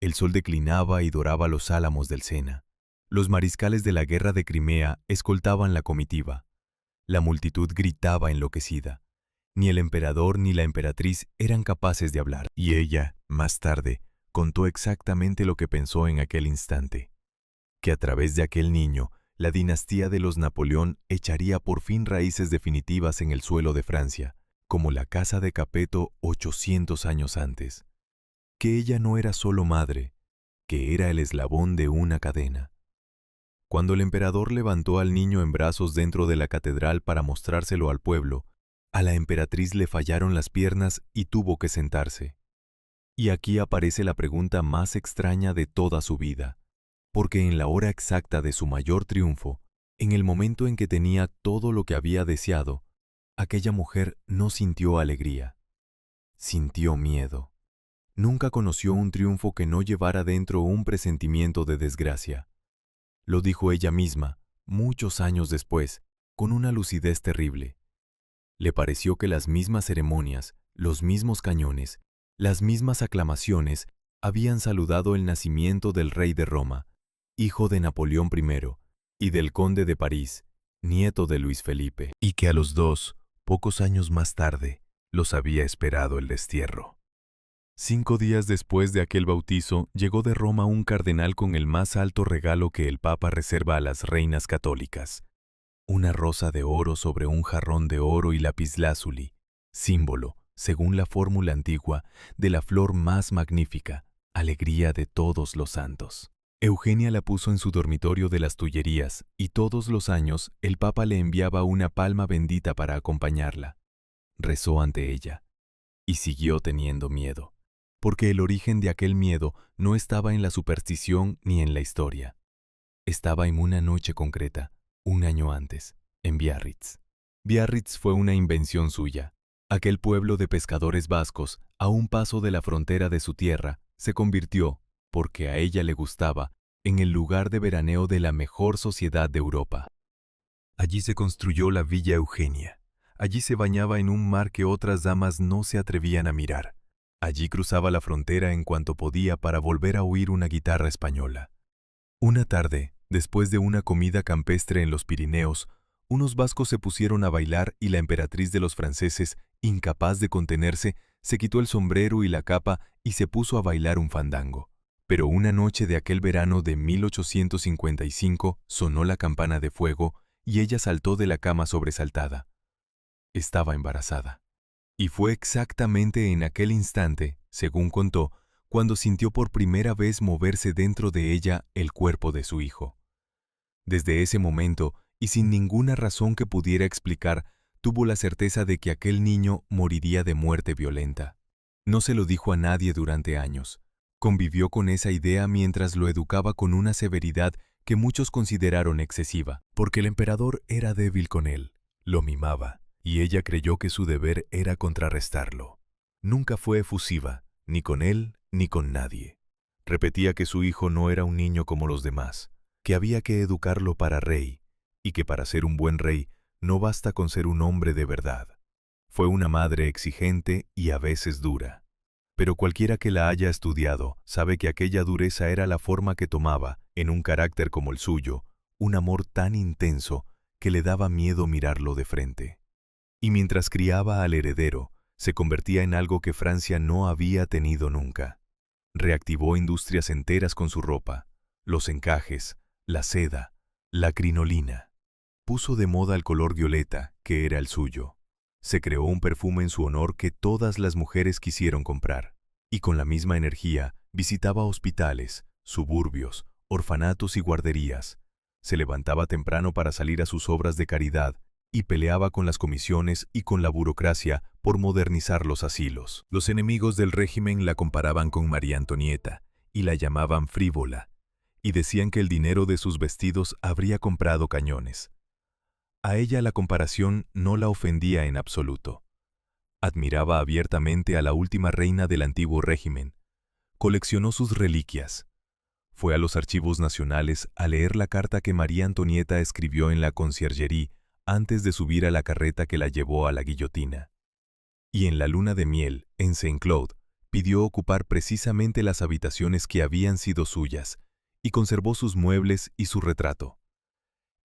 El sol declinaba y doraba los álamos del Sena. Los mariscales de la guerra de Crimea escoltaban la comitiva. La multitud gritaba enloquecida. Ni el emperador ni la emperatriz eran capaces de hablar. Y ella, más tarde, contó exactamente lo que pensó en aquel instante. Que a través de aquel niño, la dinastía de los Napoleón echaría por fin raíces definitivas en el suelo de Francia, como la casa de Capeto 800 años antes. Que ella no era solo madre, que era el eslabón de una cadena. Cuando el emperador levantó al niño en brazos dentro de la catedral para mostrárselo al pueblo, a la emperatriz le fallaron las piernas y tuvo que sentarse. Y aquí aparece la pregunta más extraña de toda su vida, porque en la hora exacta de su mayor triunfo, en el momento en que tenía todo lo que había deseado, aquella mujer no sintió alegría, sintió miedo. Nunca conoció un triunfo que no llevara dentro un presentimiento de desgracia. Lo dijo ella misma, muchos años después, con una lucidez terrible. Le pareció que las mismas ceremonias, los mismos cañones, las mismas aclamaciones habían saludado el nacimiento del rey de Roma, hijo de Napoleón I, y del conde de París, nieto de Luis Felipe, y que a los dos, pocos años más tarde, los había esperado el destierro. 5 días después de aquel bautizo, llegó de Roma un cardenal con el más alto regalo que el Papa reserva a las reinas católicas: una rosa de oro sobre un jarrón de oro y lapislázuli, símbolo, según la fórmula antigua, de la flor más magnífica, alegría de todos los santos. Eugenia la puso en su dormitorio de las Tullerías y todos los años el Papa le enviaba una palma bendita para acompañarla. Rezó ante ella y siguió teniendo miedo, porque el origen de aquel miedo no estaba en la superstición ni en la historia. Estaba en una noche concreta, un año antes, en Biarritz. Biarritz fue una invención suya. Aquel pueblo de pescadores vascos, a un paso de la frontera de su tierra, se convirtió, porque a ella le gustaba, en el lugar de veraneo de la mejor sociedad de Europa. Allí se construyó la Villa Eugenia. Allí se bañaba en un mar que otras damas no se atrevían a mirar. Allí cruzaba la frontera en cuanto podía para volver a oír una guitarra española. Una tarde, después de una comida campestre en los Pirineos, unos vascos se pusieron a bailar y la emperatriz de los franceses, incapaz de contenerse, se quitó el sombrero y la capa y se puso a bailar un fandango. Pero una noche de aquel verano de 1855 sonó la campana de fuego y ella saltó de la cama sobresaltada. Estaba embarazada. Y fue exactamente en aquel instante, según contó, cuando sintió por primera vez moverse dentro de ella el cuerpo de su hijo. Desde ese momento, y sin ninguna razón que pudiera explicar, tuvo la certeza de que aquel niño moriría de muerte violenta. No se lo dijo a nadie durante años. Convivió con esa idea mientras lo educaba con una severidad que muchos consideraron excesiva, porque el emperador era débil con él, lo mimaba, y ella creyó que su deber era contrarrestarlo. Nunca fue efusiva, ni con él ni con nadie. Repetía que su hijo no era un niño como los demás, que había que educarlo para rey, y que para ser un buen rey no basta con ser un hombre de verdad. Fue una madre exigente y a veces dura. Pero cualquiera que la haya estudiado sabe que aquella dureza era la forma que tomaba, en un carácter como el suyo, un amor tan intenso que le daba miedo mirarlo de frente. Y mientras criaba al heredero, se convertía en algo que Francia no había tenido nunca. Reactivó industrias enteras con su ropa, los encajes, la seda, la crinolina. Puso de moda el color violeta, que era el suyo. Se creó un perfume en su honor que todas las mujeres quisieron comprar. Y con la misma energía visitaba hospitales, suburbios, orfanatos y guarderías. Se levantaba temprano para salir a sus obras de caridad y peleaba con las comisiones y con la burocracia por modernizar los asilos. Los enemigos del régimen la comparaban con María Antonieta y la llamaban frívola, y decían que el dinero de sus vestidos habría comprado cañones. A ella la comparación no la ofendía en absoluto. Admiraba abiertamente a la última reina del antiguo régimen. Coleccionó sus reliquias. Fue a los archivos nacionales a leer la carta que María Antonieta escribió en la conciergería antes de subir a la carreta que la llevó a la guillotina. Y en la luna de miel, en Saint-Cloud, pidió ocupar precisamente las habitaciones que habían sido suyas, y conservó sus muebles y su retrato.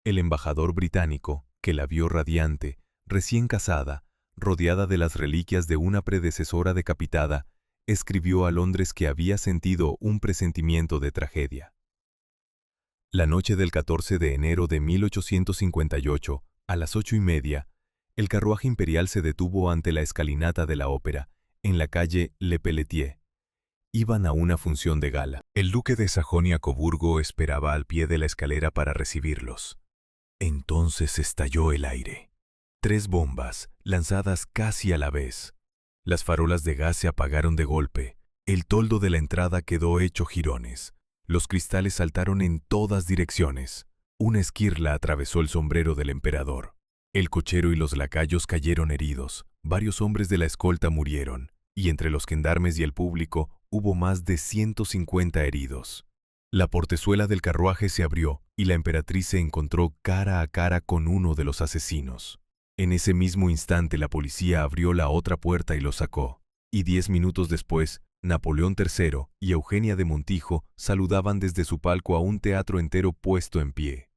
El embajador británico, que la vio radiante, recién casada, rodeada de las reliquias de una predecesora decapitada, escribió a Londres que había sentido un presentimiento de tragedia. La noche del 14 de enero de 1858, a las 8:30, el carruaje imperial se detuvo ante la escalinata de la ópera, en la calle Le Pelletier. Iban a una función de gala. El duque de Sajonia-Coburgo esperaba al pie de la escalera para recibirlos. Entonces estalló el aire. 3 bombas, lanzadas casi a la vez. Las farolas de gas se apagaron de golpe. El toldo de la entrada quedó hecho jirones. Los cristales saltaron en todas direcciones. Una esquirla atravesó el sombrero del emperador. El cochero y los lacayos cayeron heridos. Varios hombres de la escolta murieron, y entre los gendarmes y el público hubo más de 150 heridos. La portezuela del carruaje se abrió y la emperatriz se encontró cara a cara con uno de los asesinos. En ese mismo instante la policía abrió la otra puerta y lo sacó, y 10 minutos después, Napoleón III y Eugenia de Montijo saludaban desde su palco a un teatro entero puesto en pie.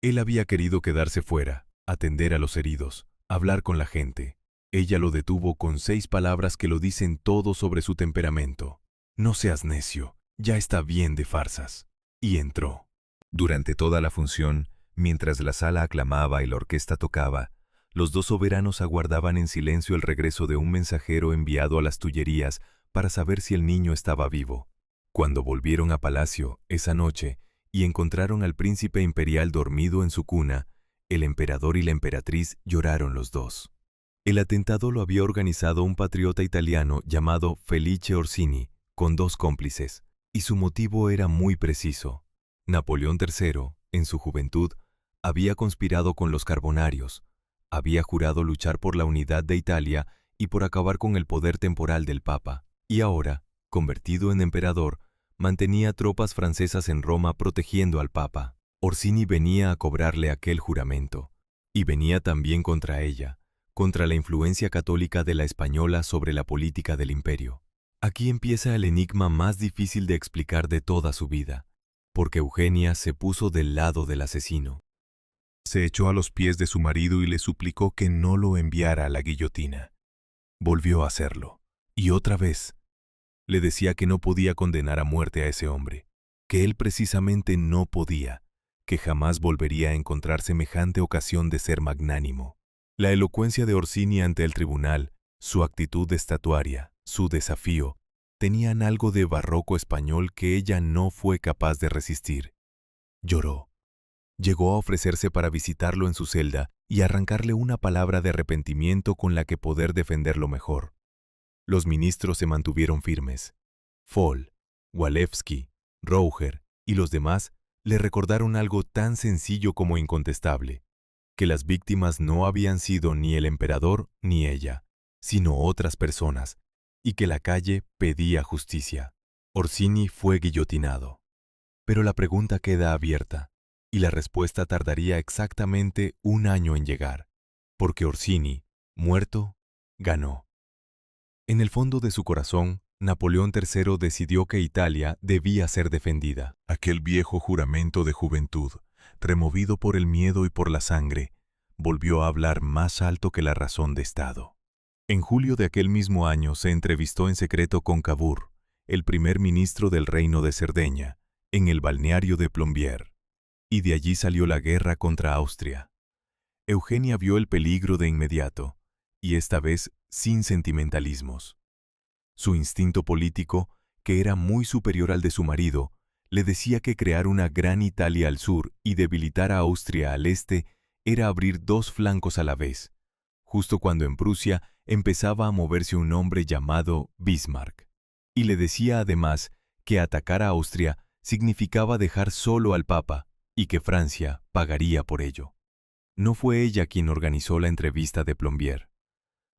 Él había querido quedarse fuera, atender a los heridos, hablar con la gente. Ella lo detuvo con 6 palabras que lo dicen todo sobre su temperamento. «No seas necio, ya está bien de farsas». Y entró. Durante toda la función, mientras la sala aclamaba y la orquesta tocaba, los 2 soberanos aguardaban en silencio el regreso de un mensajero enviado a las Tullerías para saber si el niño estaba vivo. Cuando volvieron a palacio, esa noche, y encontraron al príncipe imperial dormido en su cuna, el emperador y la emperatriz lloraron los 2. El atentado lo había organizado un patriota italiano llamado Felice Orsini, con 2 cómplices, y su motivo era muy preciso. Napoleón III, en su juventud, había conspirado con los Carbonarios, había jurado luchar por la unidad de Italia y por acabar con el poder temporal del Papa, y ahora, convertido en emperador, mantenía tropas francesas en Roma protegiendo al Papa. Orsini venía a cobrarle aquel juramento, y venía también contra ella, contra la influencia católica de la española sobre la política del imperio. Aquí empieza el enigma más difícil de explicar de toda su vida, porque Eugenia se puso del lado del asesino. Se echó a los pies de su marido y le suplicó que no lo enviara a la guillotina. Volvió a hacerlo, y otra vez. Le decía que no podía condenar a muerte a ese hombre, que él precisamente no podía, que jamás volvería a encontrar semejante ocasión de ser magnánimo. La elocuencia de Orsini ante el tribunal, su actitud estatuaria, su desafío, tenían algo de barroco español que ella no fue capaz de resistir. Lloró. Llegó a ofrecerse para visitarlo en su celda y arrancarle una palabra de arrepentimiento con la que poder defenderlo mejor. Los ministros se mantuvieron firmes. Fall, Walewski, Rouher y los demás le recordaron algo tan sencillo como incontestable, que las víctimas no habían sido ni el emperador ni ella, sino otras personas, y que la calle pedía justicia. Orsini fue guillotinado. Pero la pregunta queda abierta, y la respuesta tardaría exactamente 1 año en llegar, porque Orsini, muerto, ganó. En el fondo de su corazón, Napoleón III decidió que Italia debía ser defendida. Aquel viejo juramento de juventud, removido por el miedo y por la sangre, volvió a hablar más alto que la razón de Estado. En julio de aquel mismo año se entrevistó en secreto con Cavour, el primer ministro del Reino de Cerdeña, en el balneario de Plombières, y de allí salió la guerra contra Austria. Eugenia vio el peligro de inmediato, y esta vez sin sentimentalismos. Su instinto político, que era muy superior al de su marido, le decía que crear una gran Italia al sur y debilitar a Austria al este era abrir dos flancos a la vez, justo cuando en Prusia empezaba a moverse un hombre llamado Bismarck. Y le decía además que atacar a Austria significaba dejar solo al Papa y que Francia pagaría por ello. No fue ella quien organizó la entrevista de Plombier.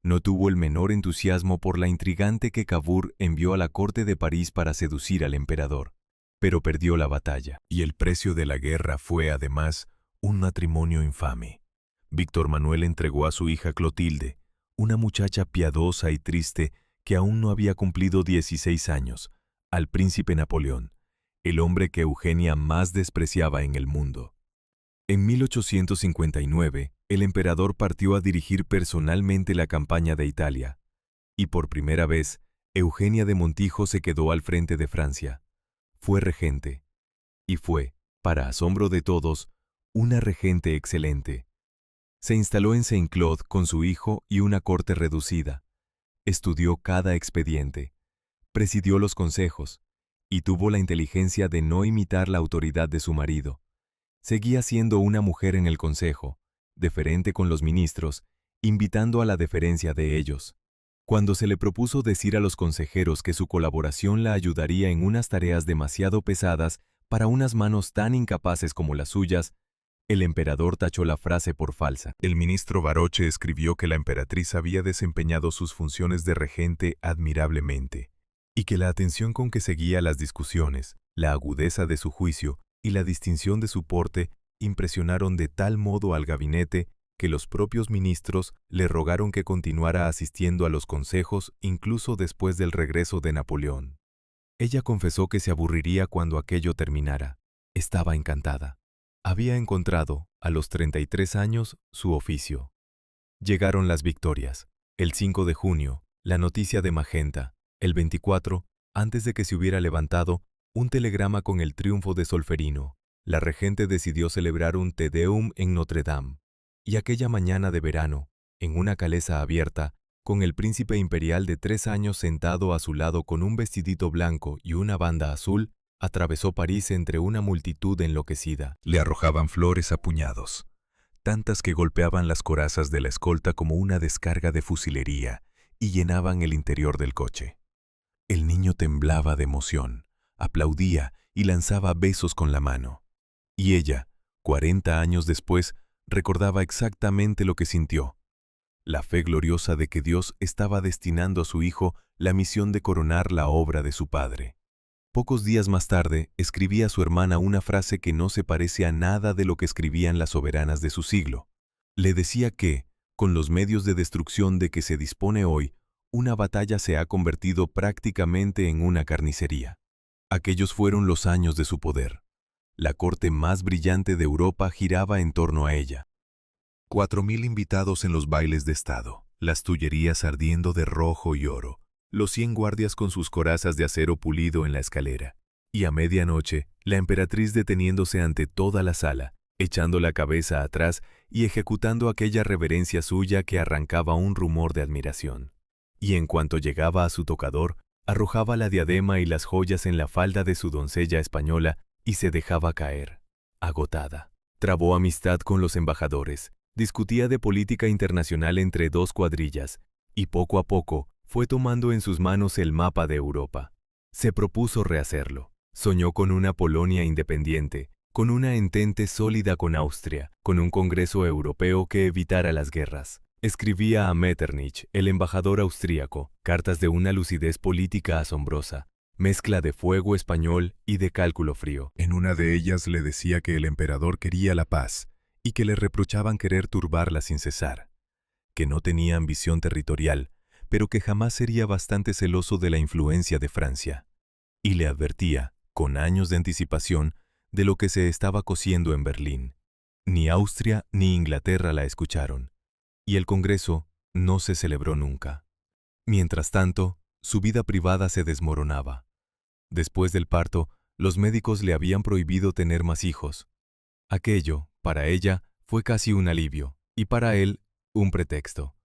No tuvo el menor entusiasmo por la intrigante que Cavour envió a la corte de París para seducir al emperador, pero perdió la batalla. Y el precio de la guerra fue, además, un matrimonio infame. Víctor Manuel entregó a su hija Clotilde, una muchacha piadosa y triste que aún no había cumplido 16 años, al príncipe Napoleón, el hombre que Eugenia más despreciaba en el mundo. En 1859, el emperador partió a dirigir personalmente la campaña de Italia, y por primera vez, Eugenia de Montijo se quedó al frente de Francia. Fue regente, y fue, para asombro de todos, una regente excelente. Se instaló en Saint-Claude con su hijo y una corte reducida. Estudió cada expediente, presidió los consejos, y tuvo la inteligencia de no imitar la autoridad de su marido. Seguía siendo una mujer en el consejo, deferente con los ministros, invitando a la deferencia de ellos. Cuando se le propuso decir a los consejeros que su colaboración la ayudaría en unas tareas demasiado pesadas para unas manos tan incapaces como las suyas, el emperador tachó la frase por falsa. El ministro Baroche escribió que la emperatriz había desempeñado sus funciones de regente admirablemente, y que la atención con que seguía las discusiones, la agudeza de su juicio y la distinción de su porte impresionaron de tal modo al gabinete que los propios ministros le rogaron que continuara asistiendo a los consejos incluso después del regreso de Napoleón. Ella confesó que se aburriría cuando aquello terminara. Estaba encantada. Había encontrado, a los 33 años, su oficio. Llegaron las victorias. El 5 de junio, la noticia de Magenta. El 24, antes de que se hubiera levantado, un telegrama con el triunfo de Solferino. La regente decidió celebrar un Te Deum en Notre Dame. Y aquella mañana de verano, en una calesa abierta, con el príncipe imperial de 3 años sentado a su lado con un vestidito blanco y una banda azul, atravesó París entre una multitud enloquecida. Le arrojaban flores a puñados, tantas que golpeaban las corazas de la escolta como una descarga de fusilería y llenaban el interior del coche. El niño temblaba de emoción, aplaudía y lanzaba besos con la mano. Y ella, 40 años después, recordaba exactamente lo que sintió. La fe gloriosa de que Dios estaba destinando a su hijo la misión de coronar la obra de su padre. Pocos días más tarde, escribía a su hermana una frase que no se parece a nada de lo que escribían las soberanas de su siglo. Le decía que, con los medios de destrucción de que se dispone hoy, una batalla se ha convertido prácticamente en una carnicería. Aquellos fueron los años de su poder. La corte más brillante de Europa giraba en torno a ella. 4.000 invitados en los bailes de Estado, las tullerías ardiendo de rojo y oro, los 100 guardias con sus corazas de acero pulido en la escalera, y a medianoche, la emperatriz deteniéndose ante toda la sala, echando la cabeza atrás y ejecutando aquella reverencia suya que arrancaba un rumor de admiración. Y en cuanto llegaba a su tocador, arrojaba la diadema y las joyas en la falda de su doncella española y se dejaba caer, agotada. Trabó amistad con los embajadores, discutía de política internacional entre dos cuadrillas, y poco a poco fue tomando en sus manos el mapa de Europa. Se propuso rehacerlo. Soñó con una Polonia independiente, con una entente sólida con Austria, con un Congreso europeo que evitara las guerras. Escribía a Metternich, el embajador austríaco, cartas de una lucidez política asombrosa, mezcla de fuego español y de cálculo frío. En una de ellas le decía que el emperador quería la paz y que le reprochaban querer turbarla sin cesar, que no tenía ambición territorial, pero que jamás sería bastante celoso de la influencia de Francia. Y le advertía, con años de anticipación, de lo que se estaba cociendo en Berlín. Ni Austria ni Inglaterra la escucharon, y el Congreso no se celebró nunca. Mientras tanto, su vida privada se desmoronaba. Después del parto, los médicos le habían prohibido tener más hijos. Aquello, para ella, fue casi un alivio, y para él, un pretexto.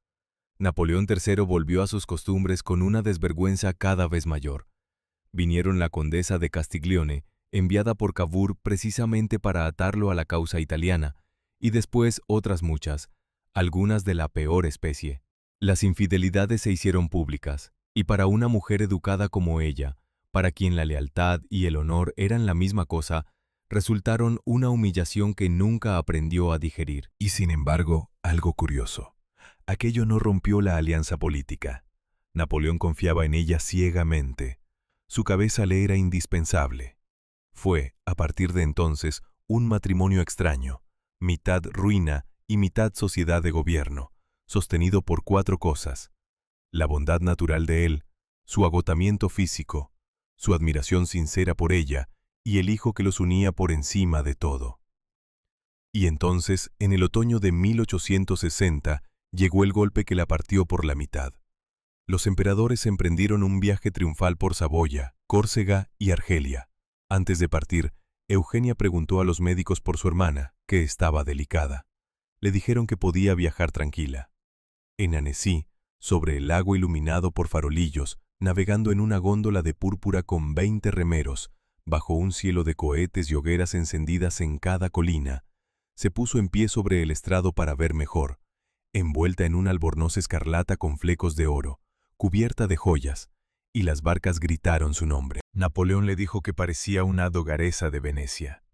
Napoleón III volvió a sus costumbres con una desvergüenza cada vez mayor. Vinieron la condesa de Castiglione, enviada por Cavour precisamente para atarlo a la causa italiana, y después otras muchas, algunas de la peor especie. Las infidelidades se hicieron públicas, y para una mujer educada como ella, para quien la lealtad y el honor eran la misma cosa, resultaron una humillación que nunca aprendió a digerir. Y sin embargo, algo curioso. Aquello no rompió la alianza política. Napoleón confiaba en ella ciegamente. Su cabeza le era indispensable. Fue, a partir de entonces, un matrimonio extraño, mitad ruina y mitad sociedad de gobierno, sostenido por 4 cosas: la bondad natural de él, su agotamiento físico, su admiración sincera por ella y el hijo que los unía por encima de todo. Y entonces, en el otoño de 1860, llegó el golpe que la partió por la mitad. Los emperadores emprendieron un viaje triunfal por Saboya, Córcega y Argelia. Antes de partir, Eugenia preguntó a los médicos por su hermana, que estaba delicada. Le dijeron que podía viajar tranquila. En Annecy, sobre el lago iluminado por farolillos, navegando en una góndola de púrpura con 20 remeros, bajo un cielo de cohetes y hogueras encendidas en cada colina, se puso en pie sobre el estrado para ver mejor, envuelta en un albornoz escarlata con flecos de oro, cubierta de joyas, y las barcas gritaron su nombre. Napoleón le dijo que parecía una dogaresa de Venecia.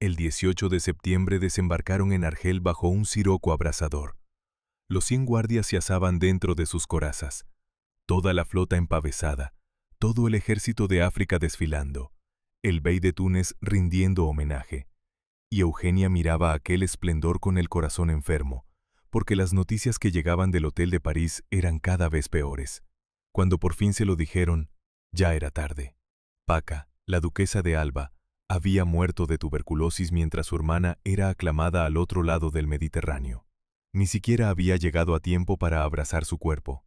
El 18 de septiembre desembarcaron en Argel bajo un siroco abrasador. Los 100 guardias se asaban dentro de sus corazas, toda la flota empavesada, todo el ejército de África desfilando, el bey de Túnez rindiendo homenaje. Y Eugenia miraba aquel esplendor con el corazón enfermo, porque las noticias que llegaban del hotel de París eran cada vez peores. Cuando por fin se lo dijeron, ya era tarde. Paca, la duquesa de Alba, había muerto de tuberculosis mientras su hermana era aclamada al otro lado del Mediterráneo. Ni siquiera había llegado a tiempo para abrazar su cuerpo.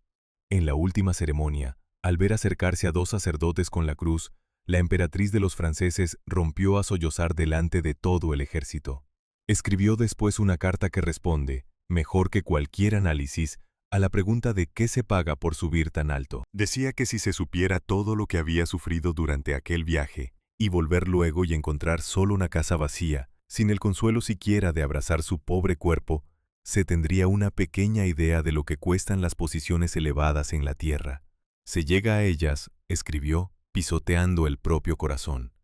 En la última ceremonia, al ver acercarse a 2 sacerdotes con la cruz, la emperatriz de los franceses rompió a sollozar delante de todo el ejército. Escribió después una carta que responde, mejor que cualquier análisis, a la pregunta de qué se paga por subir tan alto. Decía que si se supiera todo lo que había sufrido durante aquel viaje, y volver luego y encontrar solo una casa vacía, sin el consuelo siquiera de abrazar su pobre cuerpo, se tendría una pequeña idea de lo que cuestan las posiciones elevadas en la tierra. Se llega a ellas, escribió, pisoteando el propio corazón.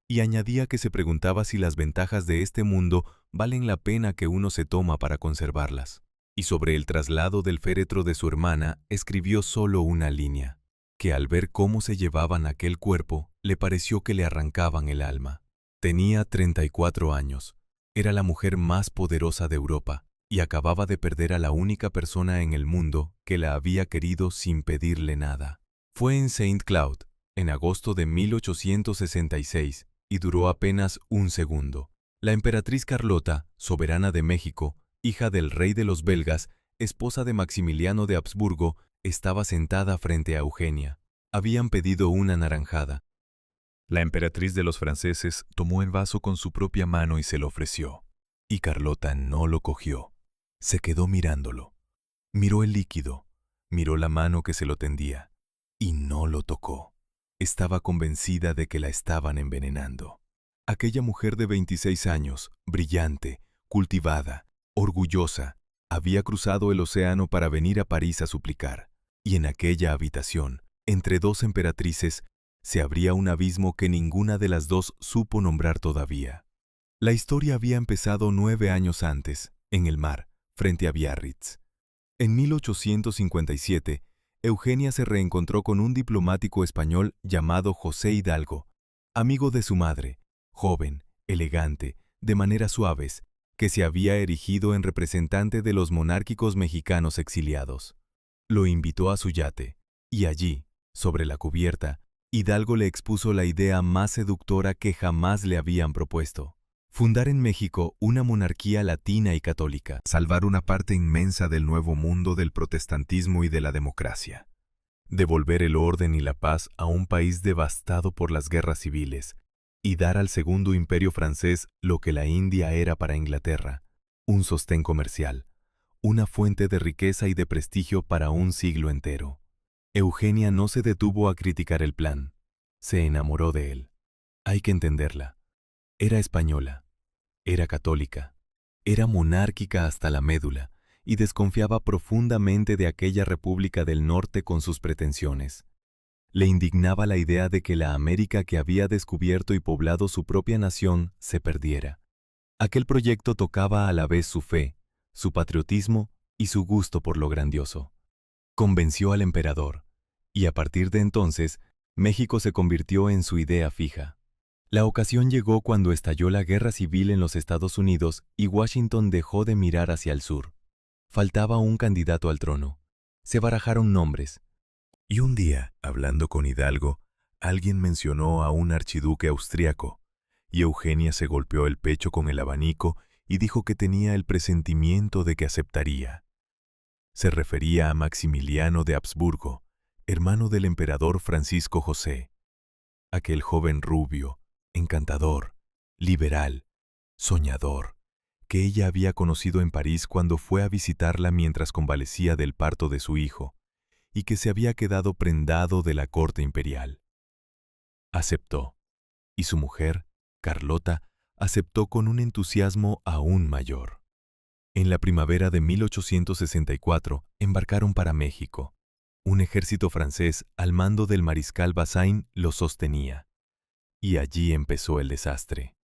Y añadía que se preguntaba si las ventajas de este mundo valen la pena que uno se toma para conservarlas. Y sobre el traslado del féretro de su hermana escribió solo una línea, que al ver cómo se llevaban aquel cuerpo, le pareció que le arrancaban el alma. Tenía 34 años, era la mujer más poderosa de Europa, y acababa de perder a la única persona en el mundo que la había querido sin pedirle nada. Fue en Saint Cloud, en agosto de 1866, y duró apenas un segundo. La emperatriz Carlota, soberana de México, hija del rey de los belgas, esposa de Maximiliano de Habsburgo, estaba sentada frente a Eugenia. Habían pedido una naranjada. La emperatriz de los franceses tomó el vaso con su propia mano y se lo ofreció. Y Carlota no lo cogió. Se quedó mirándolo. Miró el líquido, miró la mano que se lo tendía, y no lo tocó. Estaba convencida de que la estaban envenenando. Aquella mujer de 26 años, brillante, cultivada, orgullosa, había cruzado el océano para venir a París a suplicar. Y en aquella habitación, entre 2 emperatrices, se abría un abismo que ninguna de las 2 supo nombrar todavía. La historia había empezado 9 años antes, en el mar, frente a Biarritz. En 1857, Eugenia se reencontró con un diplomático español llamado José Hidalgo, amigo de su madre, joven, elegante, de maneras suaves, que se había erigido en representante de los monárquicos mexicanos exiliados. Lo invitó a su yate, y allí, sobre la cubierta, Hidalgo le expuso la idea más seductora que jamás le habían propuesto: fundar en México una monarquía latina y católica, salvar una parte inmensa del nuevo mundo del protestantismo y de la democracia, devolver el orden y la paz a un país devastado por las guerras civiles, y dar al segundo imperio francés lo que la India era para Inglaterra, un sostén comercial, una fuente de riqueza y de prestigio para un siglo entero. Eugenia no se detuvo a criticar el plan, se enamoró de él. Hay que entenderla. Era española, era católica, Era monárquica hasta la médula y desconfiaba profundamente de aquella República del Norte con sus pretensiones. Le indignaba la idea de que la América que había descubierto y poblado su propia nación se perdiera. Aquel proyecto tocaba a la vez su fe, su patriotismo y su gusto por lo grandioso. Convenció al emperador, y a partir de entonces, México se convirtió en su idea fija. La ocasión llegó cuando estalló la guerra civil en los Estados Unidos y Washington dejó de mirar hacia el sur. Faltaba un candidato al trono. Se barajaron nombres. Y un día, hablando con Hidalgo, alguien mencionó a un archiduque austriaco, y Eugenia se golpeó el pecho con el abanico y dijo que tenía el presentimiento de que aceptaría. Se refería a Maximiliano de Habsburgo, hermano del emperador Francisco José. Aquel joven rubio, encantador, liberal, soñador, que ella había conocido en París cuando fue a visitarla mientras convalecía del parto de su hijo, y que se había quedado prendado de la corte imperial. Aceptó, y su mujer, Carlota, aceptó con un entusiasmo aún mayor. En la primavera de 1864 embarcaron para México. Un ejército francés al mando del mariscal Bazaine los sostenía. Y allí empezó el desastre.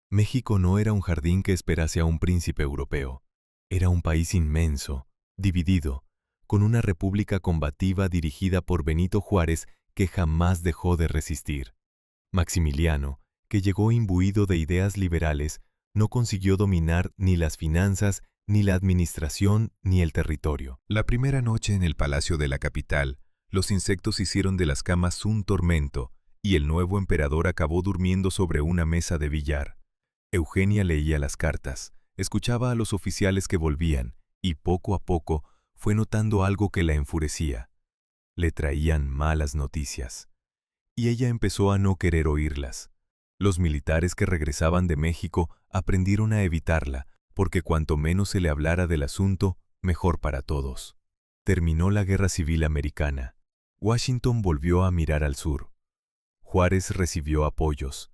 México no era un jardín que esperase a un príncipe europeo. Era un país inmenso, dividido, con una república combativa dirigida por Benito Juárez que jamás dejó de resistir. Maximiliano, que llegó imbuido de ideas liberales, no consiguió dominar ni las finanzas, ni la administración, ni el territorio. La primera noche en el palacio de la capital, los insectos hicieron de las camas un tormento, y el nuevo emperador acabó durmiendo sobre una mesa de billar. Eugenia leía las cartas, escuchaba a los oficiales que volvían, y poco a poco fue notando algo que la enfurecía. Le traían malas noticias. Y ella empezó a no querer oírlas. Los militares que regresaban de México aprendieron a evitarla, porque cuanto menos se le hablara del asunto, mejor para todos. Terminó la Guerra Civil Americana. Washington volvió a mirar al sur. Juárez recibió apoyos.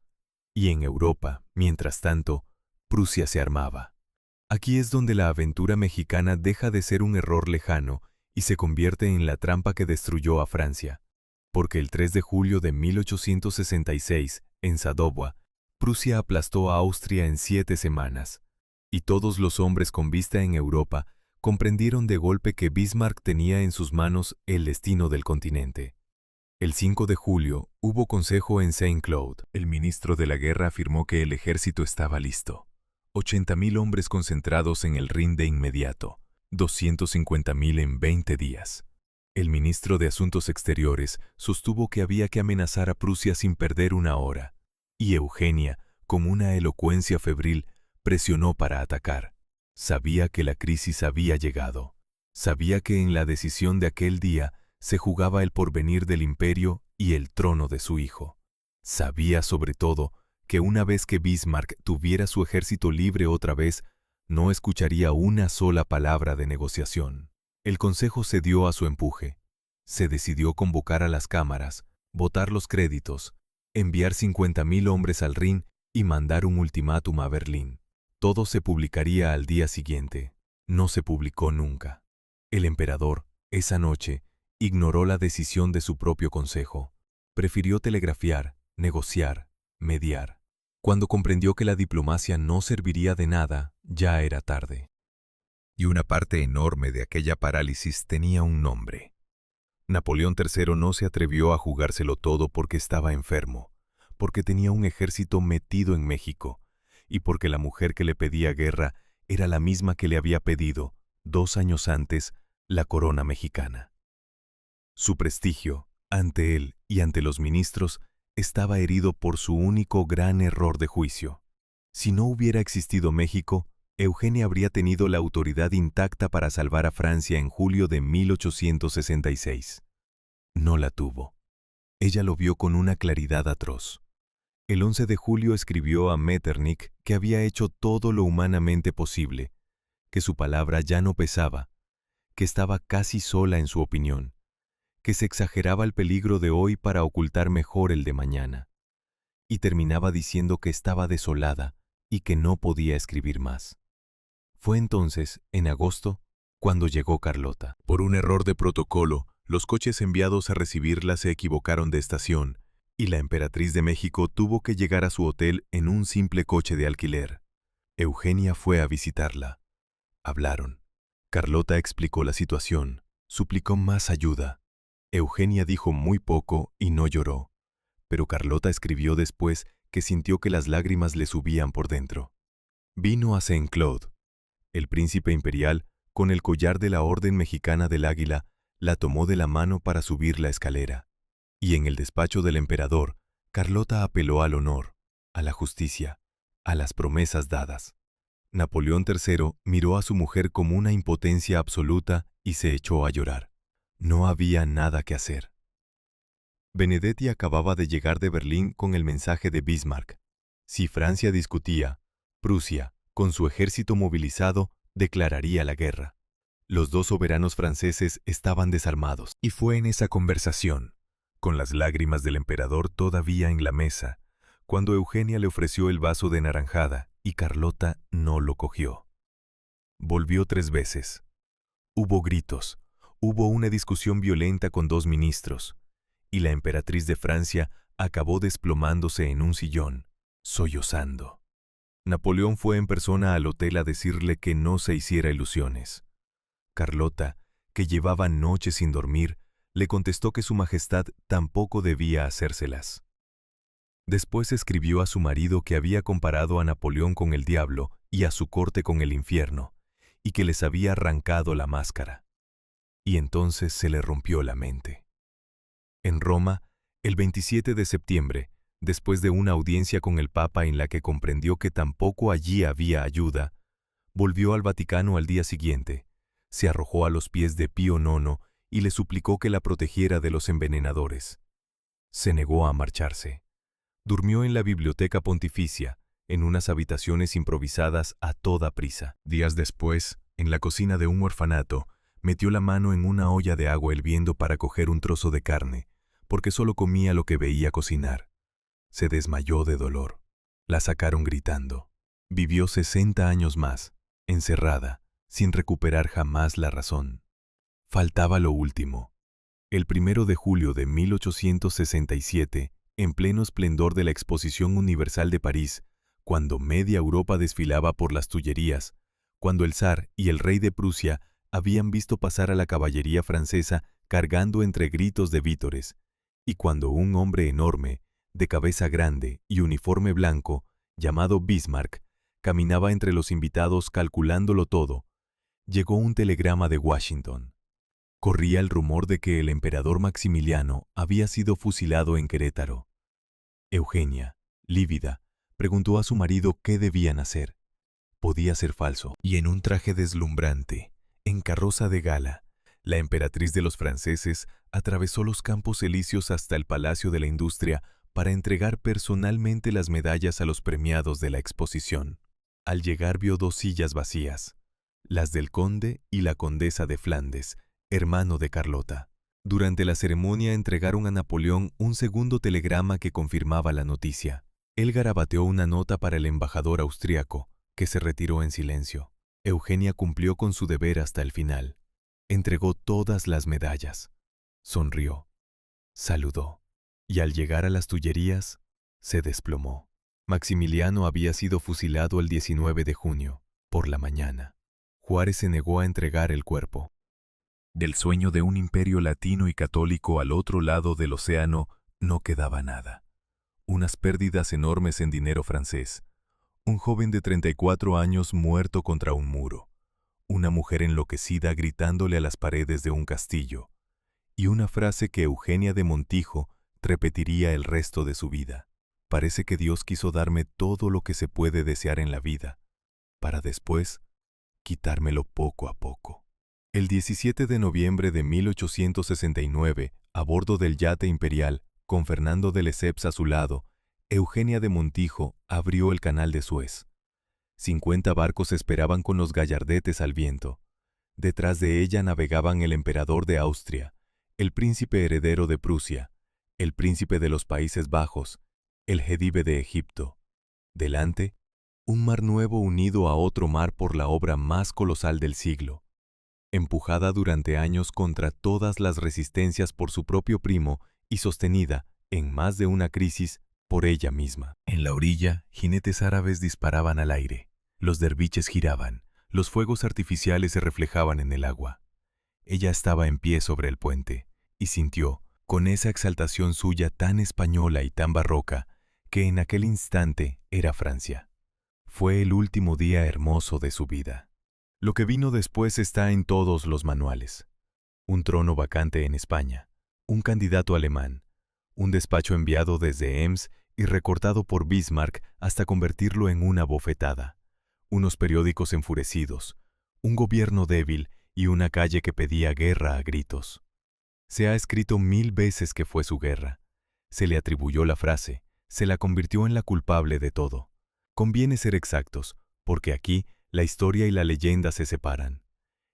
Y en Europa, mientras tanto, Prusia se armaba. Aquí es donde la aventura mexicana deja de ser un error lejano y se convierte en la trampa que destruyó a Francia. Porque el 3 de julio de 1866, en Sadowa, Prusia aplastó a Austria en 7 semanas. Y todos los hombres con vista en Europa comprendieron de golpe que Bismarck tenía en sus manos el destino del continente. El 5 de julio hubo consejo en Saint-Cloud. El ministro de la guerra afirmó que el ejército estaba listo. 80,000 hombres concentrados en el Rin de inmediato, 250,000 en 20 días. El ministro de Asuntos Exteriores sostuvo que había que amenazar a Prusia sin perder una hora, y Eugenia, con una elocuencia febril, presionó para atacar. Sabía que la crisis había llegado. Sabía que en la decisión de aquel día se jugaba el porvenir del imperio y el trono de su hijo. Sabía sobre todo que una vez que Bismarck tuviera su ejército libre otra vez, no escucharía una sola palabra de negociación. El consejo cedió a su empuje. Se decidió convocar a las cámaras, votar los créditos, enviar 50,000 hombres al Rin y mandar un ultimátum a Berlín. Todo se publicaría al día siguiente. No se publicó nunca. El emperador, esa noche, ignoró la decisión de su propio consejo. Prefirió telegrafiar, negociar, mediar. Cuando comprendió que la diplomacia no serviría de nada, ya era tarde. Y una parte enorme de aquella parálisis tenía un nombre. Napoleón III no se atrevió a jugárselo todo porque estaba enfermo, porque tenía un ejército metido en México, y porque la mujer que le pedía guerra era la misma que le había pedido, 2 años antes, la corona mexicana. Su prestigio, ante él y ante los ministros, estaba herido por su único gran error de juicio. Si no hubiera existido México, Eugenia habría tenido la autoridad intacta para salvar a Francia en julio de 1866. No la tuvo. Ella lo vio con una claridad atroz. El 11 de julio escribió a Metternich que había hecho todo lo humanamente posible, que su palabra ya no pesaba, que estaba casi sola en su opinión, que se exageraba el peligro de hoy para ocultar mejor el de mañana. Y terminaba diciendo que estaba desolada y que no podía escribir más. Fue entonces, en agosto, cuando llegó Carlota. Por un error de protocolo, los coches enviados a recibirla se equivocaron de estación, y la emperatriz de México tuvo que llegar a su hotel en un simple coche de alquiler. Eugenia fue a visitarla. Hablaron. Carlota explicó la situación, suplicó más ayuda. Eugenia dijo muy poco y no lloró, pero Carlota escribió después que sintió que las lágrimas le subían por dentro. Vino a Saint-Claude. El príncipe imperial, con el collar de la Orden Mexicana del Águila, la tomó de la mano para subir la escalera. Y en el despacho del emperador, Carlota apeló al honor, a la justicia, a las promesas dadas. Napoleón III miró a su mujer como una impotencia absoluta y se echó a llorar. No había nada que hacer. Benedetti acababa de llegar de Berlín con el mensaje de Bismarck. Si Francia discutía, Prusia, con su ejército movilizado, declararía la guerra. Los dos soberanos franceses estaban desarmados. Y fue en esa conversación, con las lágrimas del emperador todavía en la mesa, cuando Eugenia le ofreció el vaso de naranjada y Carlota no lo cogió. Volvió 3 veces. Hubo gritos, hubo una discusión violenta con 2 ministros, y la emperatriz de Francia acabó desplomándose en un sillón, sollozando. Napoleón fue en persona al hotel a decirle que no se hiciera ilusiones. Carlota, que llevaba noches sin dormir, le contestó que su majestad tampoco debía hacérselas. Después escribió a su marido que había comparado a Napoleón con el diablo y a su corte con el infierno, y que les había arrancado la máscara. Y entonces se le rompió la mente. En Roma, el 27 de septiembre, después de una audiencia con el Papa en la que comprendió que tampoco allí había ayuda, volvió al Vaticano al día siguiente, se arrojó a los pies de Pío IX y le suplicó que la protegiera de los envenenadores. Se negó a marcharse. Durmió en la biblioteca pontificia, en unas habitaciones improvisadas a toda prisa. Días después, en la cocina de un orfanato, metió la mano en una olla de agua hirviendo para coger un trozo de carne, porque solo comía lo que veía cocinar. Se desmayó de dolor. La sacaron gritando. Vivió 60 años más, encerrada, sin recuperar jamás la razón. Faltaba lo último. El 1 de julio de 1867, en pleno esplendor de la Exposición Universal de París, cuando media Europa desfilaba por las Tullerías, cuando el zar y el rey de Prusia habían visto pasar a la caballería francesa cargando entre gritos de vítores, y cuando un hombre enorme, de cabeza grande y uniforme blanco, llamado Bismarck, caminaba entre los invitados calculándolo todo, llegó un telegrama de Washington. Corría el rumor de que el emperador Maximiliano había sido fusilado en Querétaro. Eugenia, lívida, preguntó a su marido qué debían hacer. Podía ser falso. Y en un traje deslumbrante, en carroza de gala, la emperatriz de los franceses atravesó los Campos Elíseos hasta el Palacio de la Industria para entregar personalmente las medallas a los premiados de la exposición. Al llegar vio 2 sillas vacías, las del conde y la condesa de Flandes, hermano de Carlota. Durante la ceremonia entregaron a Napoleón un segundo telegrama que confirmaba la noticia. Él garabateó una nota para el embajador austriaco, que se retiró en silencio. Eugenia cumplió con su deber hasta el final. Entregó todas las medallas. Sonrió. Saludó. Y al llegar a las Tullerías, se desplomó. Maximiliano había sido fusilado el 19 de junio, por la mañana. Juárez se negó a entregar el cuerpo. Del sueño de un imperio latino y católico al otro lado del océano no quedaba nada. Unas pérdidas enormes en dinero francés. Un joven de 34 años muerto contra un muro. Una mujer enloquecida gritándole a las paredes de un castillo. Y una frase que Eugenia de Montijo repetiría el resto de su vida. Parece que Dios quiso darme todo lo que se puede desear en la vida, para después quitármelo poco a poco. El 17 de noviembre de 1869, a bordo del yate imperial, con Fernando de Lesseps a su lado, Eugenia de Montijo abrió el canal de Suez. 50 barcos esperaban con los gallardetes al viento. Detrás de ella navegaban el emperador de Austria, el príncipe heredero de Prusia, el príncipe de los Países Bajos, el jedive de Egipto. Delante, un mar nuevo unido a otro mar por la obra más colosal del siglo. Empujada durante años contra todas las resistencias por su propio primo y sostenida, en más de una crisis, por ella misma. En la orilla, jinetes árabes disparaban al aire, los derviches giraban, los fuegos artificiales se reflejaban en el agua. Ella estaba en pie sobre el puente, y sintió, con esa exaltación suya tan española y tan barroca, que en aquel instante era Francia. Fue el último día hermoso de su vida. Lo que vino después está en todos los manuales. Un trono vacante en España, un candidato alemán, un despacho enviado desde Ems y recortado por Bismarck hasta convertirlo en una bofetada, unos periódicos enfurecidos, un gobierno débil y una calle que pedía guerra a gritos. Se ha escrito 1000 veces que fue su guerra. Se le atribuyó la frase, se la convirtió en la culpable de todo. Conviene ser exactos, porque aquí la historia y la leyenda se separan.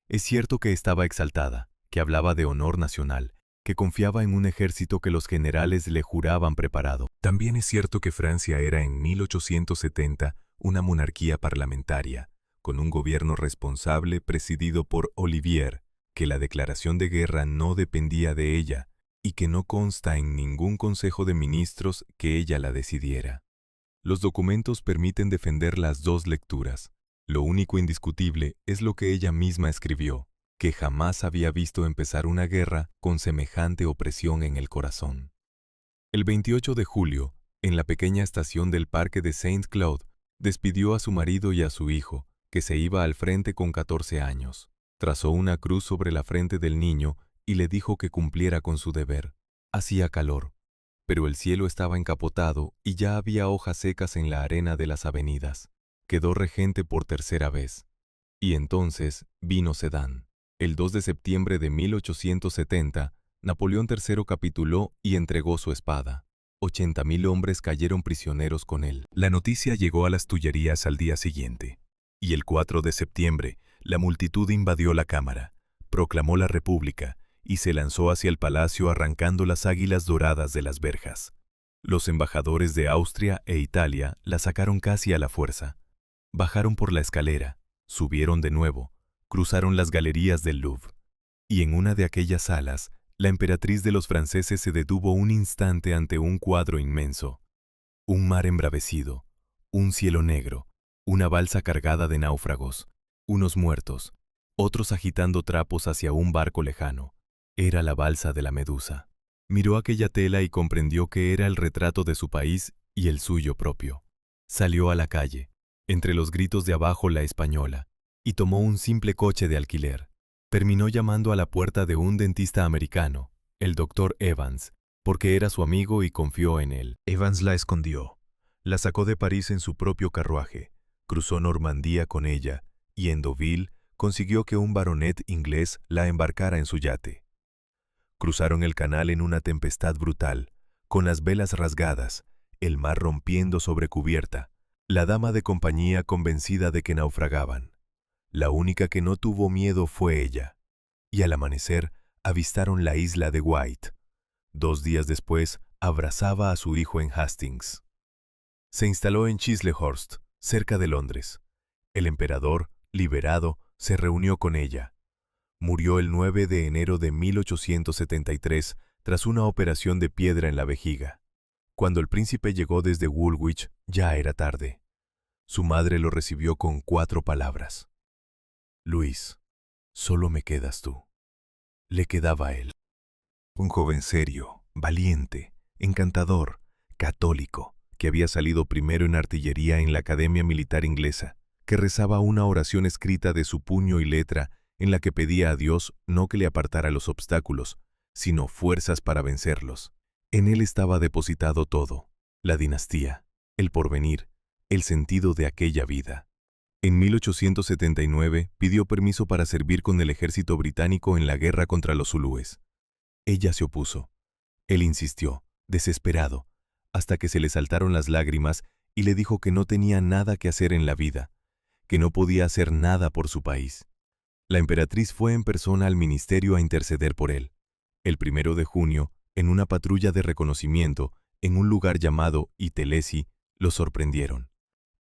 Es cierto que estaba exaltada, que hablaba de honor nacional, que confiaba en un ejército que los generales le juraban preparado. También es cierto que Francia era en 1870 una monarquía parlamentaria, con un gobierno responsable presidido por Olivier, que la declaración de guerra no dependía de ella y que no consta en ningún consejo de ministros que ella la decidiera. Los documentos permiten defender las dos lecturas. Lo único indiscutible es lo que ella misma escribió, que jamás había visto empezar una guerra con semejante opresión en el corazón. El 28 de julio, en la pequeña estación del Parque de Saint-Cloud, despidió a su marido y a su hijo, que se iba al frente con 14 años. Trazó una cruz sobre la frente del niño y le dijo que cumpliera con su deber. Hacía calor, pero el cielo estaba encapotado y ya había hojas secas en la arena de las avenidas. Quedó regente por tercera vez. Y entonces vino Sedán. El 2 de septiembre de 1870, Napoleón III capituló y entregó su espada. 80.000 hombres cayeron prisioneros con él. La noticia llegó a las Tullerías al día siguiente. Y el 4 de septiembre, la multitud invadió la Cámara, proclamó la República y se lanzó hacia el palacio arrancando las águilas doradas de las verjas. Los embajadores de Austria e Italia la sacaron casi a la fuerza. Bajaron por la escalera, subieron de nuevo, cruzaron las galerías del Louvre. Y en una de aquellas salas, la emperatriz de los franceses se detuvo un instante ante un cuadro inmenso. Un mar embravecido, un cielo negro, una balsa cargada de náufragos, unos muertos, otros agitando trapos hacia un barco lejano. Era la balsa de la Medusa. Miró aquella tela y comprendió que era el retrato de su país y el suyo propio. Salió a la calle, entre los gritos de abajo la española, y tomó un simple coche de alquiler. Terminó llamando a la puerta de un dentista americano, el doctor Evans, porque era su amigo y confió en él. Evans la escondió. La sacó de París en su propio carruaje, cruzó Normandía con ella, y en Deauville consiguió que un baronet inglés la embarcara en su yate. Cruzaron el canal en una tempestad brutal, con las velas rasgadas, el mar rompiendo sobre cubierta, la dama de compañía convencida de que naufragaban. La única que no tuvo miedo fue ella, y al amanecer avistaron la isla de White. 2 días después abrazaba a su hijo en Hastings. Se instaló en Chislehurst, cerca de Londres. El emperador, liberado, se reunió con ella. Murió el 9 de enero de 1873 tras una operación de piedra en la vejiga. Cuando el príncipe llegó desde Woolwich, ya era tarde. Su madre lo recibió con 4 palabras. Luis, solo me quedas tú. Le quedaba él. Un joven serio, valiente, encantador, católico, que había salido primero en artillería en la Academia Militar Inglesa, que rezaba una oración escrita de su puño y letra en la que pedía a Dios no que le apartara los obstáculos, sino fuerzas para vencerlos. En él estaba depositado todo, la dinastía, el porvenir, el sentido de aquella vida. En 1879 pidió permiso para servir con el ejército británico en la guerra contra los zulúes. Ella se opuso. Él insistió, desesperado, hasta que se le saltaron las lágrimas y le dijo que no tenía nada que hacer en la vida, que no podía hacer nada por su país. La emperatriz fue en persona al ministerio a interceder por él. El 1 de junio, en una patrulla de reconocimiento, en un lugar llamado Itelesi, lo sorprendieron.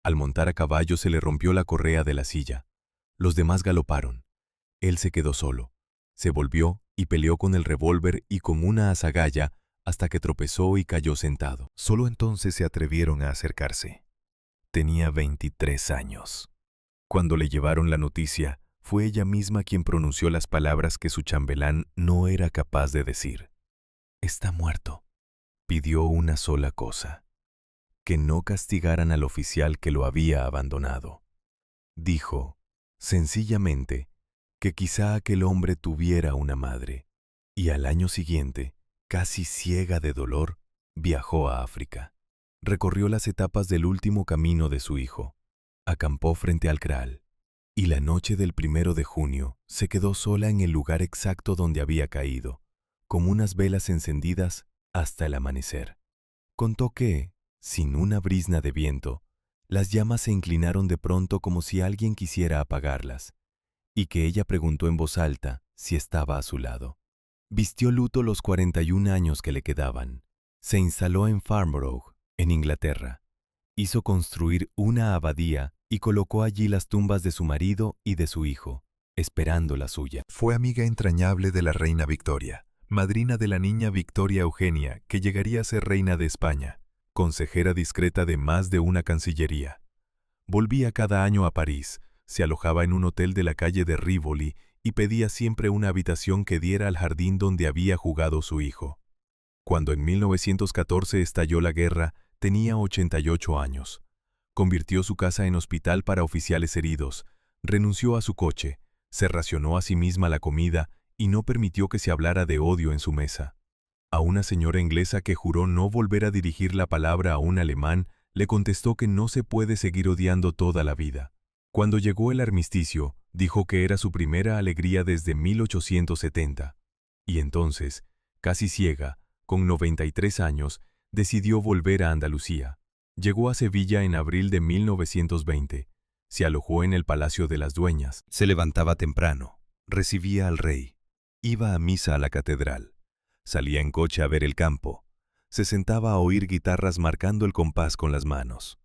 Al montar a caballo se le rompió la correa de la silla. Los demás galoparon. Él se quedó solo. Se volvió y peleó con el revólver y con una azagaya hasta que tropezó y cayó sentado. Solo entonces se atrevieron a acercarse. Tenía 23 años. Cuando le llevaron la noticia, fue ella misma quien pronunció las palabras que su chambelán no era capaz de decir. «Está muerto». Pidió una sola cosa: que no castigaran al oficial que lo había abandonado. Dijo, sencillamente, que quizá aquel hombre tuviera una madre, y al año siguiente, casi ciega de dolor, viajó a África. Recorrió las etapas del último camino de su hijo. Acampó frente al Kraal, y la noche del 1 de junio se quedó sola en el lugar exacto donde había caído, con unas velas encendidas hasta el amanecer. Contó que, sin una brizna de viento, las llamas se inclinaron de pronto como si alguien quisiera apagarlas, y que ella preguntó en voz alta si estaba a su lado. Vistió luto los 41 años que le quedaban. Se instaló en Farnborough, en Inglaterra. Hizo construir una abadía y colocó allí las tumbas de su marido y de su hijo, esperando la suya. Fue amiga entrañable de la reina Victoria, madrina de la niña Victoria Eugenia, que llegaría a ser reina de España, consejera discreta de más de una cancillería. Volvía cada año a París, se alojaba en un hotel de la calle de Rivoli y pedía siempre una habitación que diera al jardín donde había jugado su hijo. Cuando en 1914 estalló la guerra, tenía 88 años. Convirtió su casa en hospital para oficiales heridos, renunció a su coche, se racionó a sí misma la comida y no permitió que se hablara de odio en su mesa. A una señora inglesa que juró no volver a dirigir la palabra a un alemán, le contestó que no se puede seguir odiando toda la vida. Cuando llegó el armisticio, dijo que era su primera alegría desde 1870. Y entonces, casi ciega, con 93 años, decidió volver a Andalucía. Llegó a Sevilla en abril de 1920. Se alojó en el Palacio de las Dueñas. Se levantaba temprano, recibía al rey, iba a misa a la catedral, salía en coche a ver el campo, se sentaba a oír guitarras marcando el compás con las manos.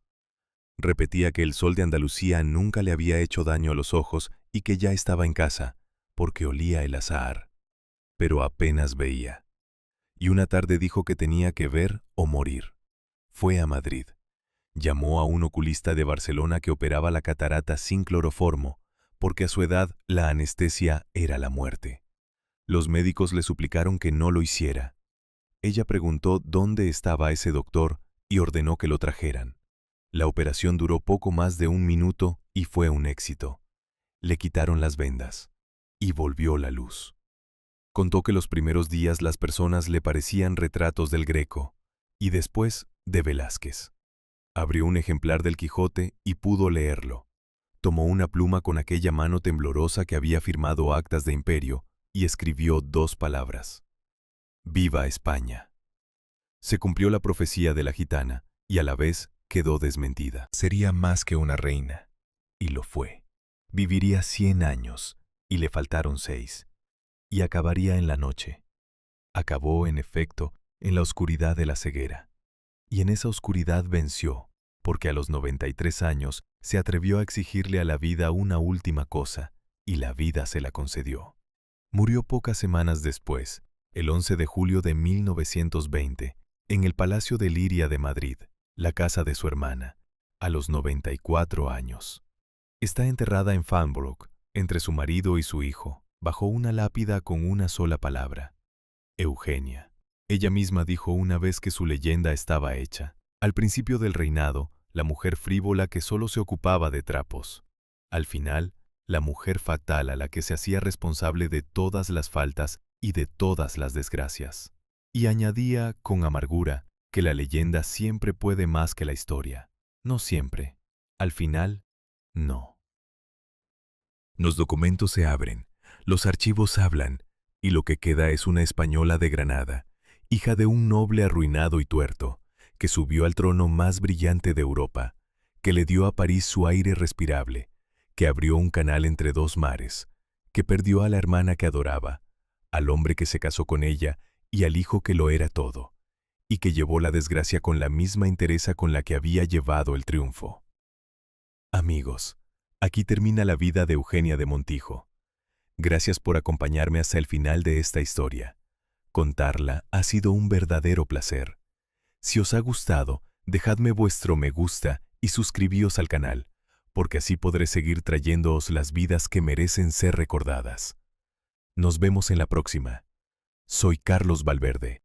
Repetía que el sol de Andalucía nunca le había hecho daño a los ojos y que ya estaba en casa, porque olía el azahar. Pero apenas veía. Y una tarde dijo que tenía que ver o morir. Fue a Madrid. Llamó a un oculista de Barcelona que operaba la catarata sin cloroformo, porque a su edad la anestesia era la muerte. Los médicos le suplicaron que no lo hiciera. Ella preguntó dónde estaba ese doctor y ordenó que lo trajeran. La operación duró poco más de 1 minuto y fue un éxito. Le quitaron las vendas y volvió la luz. Contó que los primeros días las personas le parecían retratos del Greco y después de Velázquez. Abrió un ejemplar del Quijote y pudo leerlo. Tomó una pluma con aquella mano temblorosa que había firmado actas de imperio y escribió 2 palabras: «Viva España». Se cumplió la profecía de la gitana y a la vez quedó desmentida. Sería más que una reina, y lo fue. Viviría 100 años, y le faltaron 6, y acabaría en la noche. Acabó, en efecto, en la oscuridad de la ceguera. Y en esa oscuridad venció, porque a los 93 años se atrevió a exigirle a la vida una última cosa, y la vida se la concedió. Murió pocas semanas después, el 11 de julio de 1920, en el Palacio de Liria de Madrid, la casa de su hermana, a los 94 años. Está enterrada en Farnborough, entre su marido y su hijo, bajo una lápida con una sola palabra: Eugenia. Ella misma dijo una vez que su leyenda estaba hecha. Al principio del reinado, la mujer frívola que solo se ocupaba de trapos. Al final, la mujer fatal a la que se hacía responsable de todas las faltas y de todas las desgracias. Y añadía, con amargura, que la leyenda siempre puede más que la historia. No siempre. Al final, no. Los documentos se abren, los archivos hablan, y lo que queda es una española de Granada, hija de un noble arruinado y tuerto, que subió al trono más brillante de Europa, que le dio a París su aire respirable, que abrió un canal entre 2 mares, que perdió a la hermana que adoraba, al hombre que se casó con ella y al hijo que lo era todo, y que llevó la desgracia con la misma entereza con la que había llevado el triunfo. Amigos, aquí termina la vida de Eugenia de Montijo. Gracias por acompañarme hasta el final de esta historia. Contarla ha sido un verdadero placer. Si os ha gustado, dejadme vuestro me gusta y suscribíos al canal, porque así podré seguir trayéndoos las vidas que merecen ser recordadas. Nos vemos en la próxima. Soy Carlos Valverde.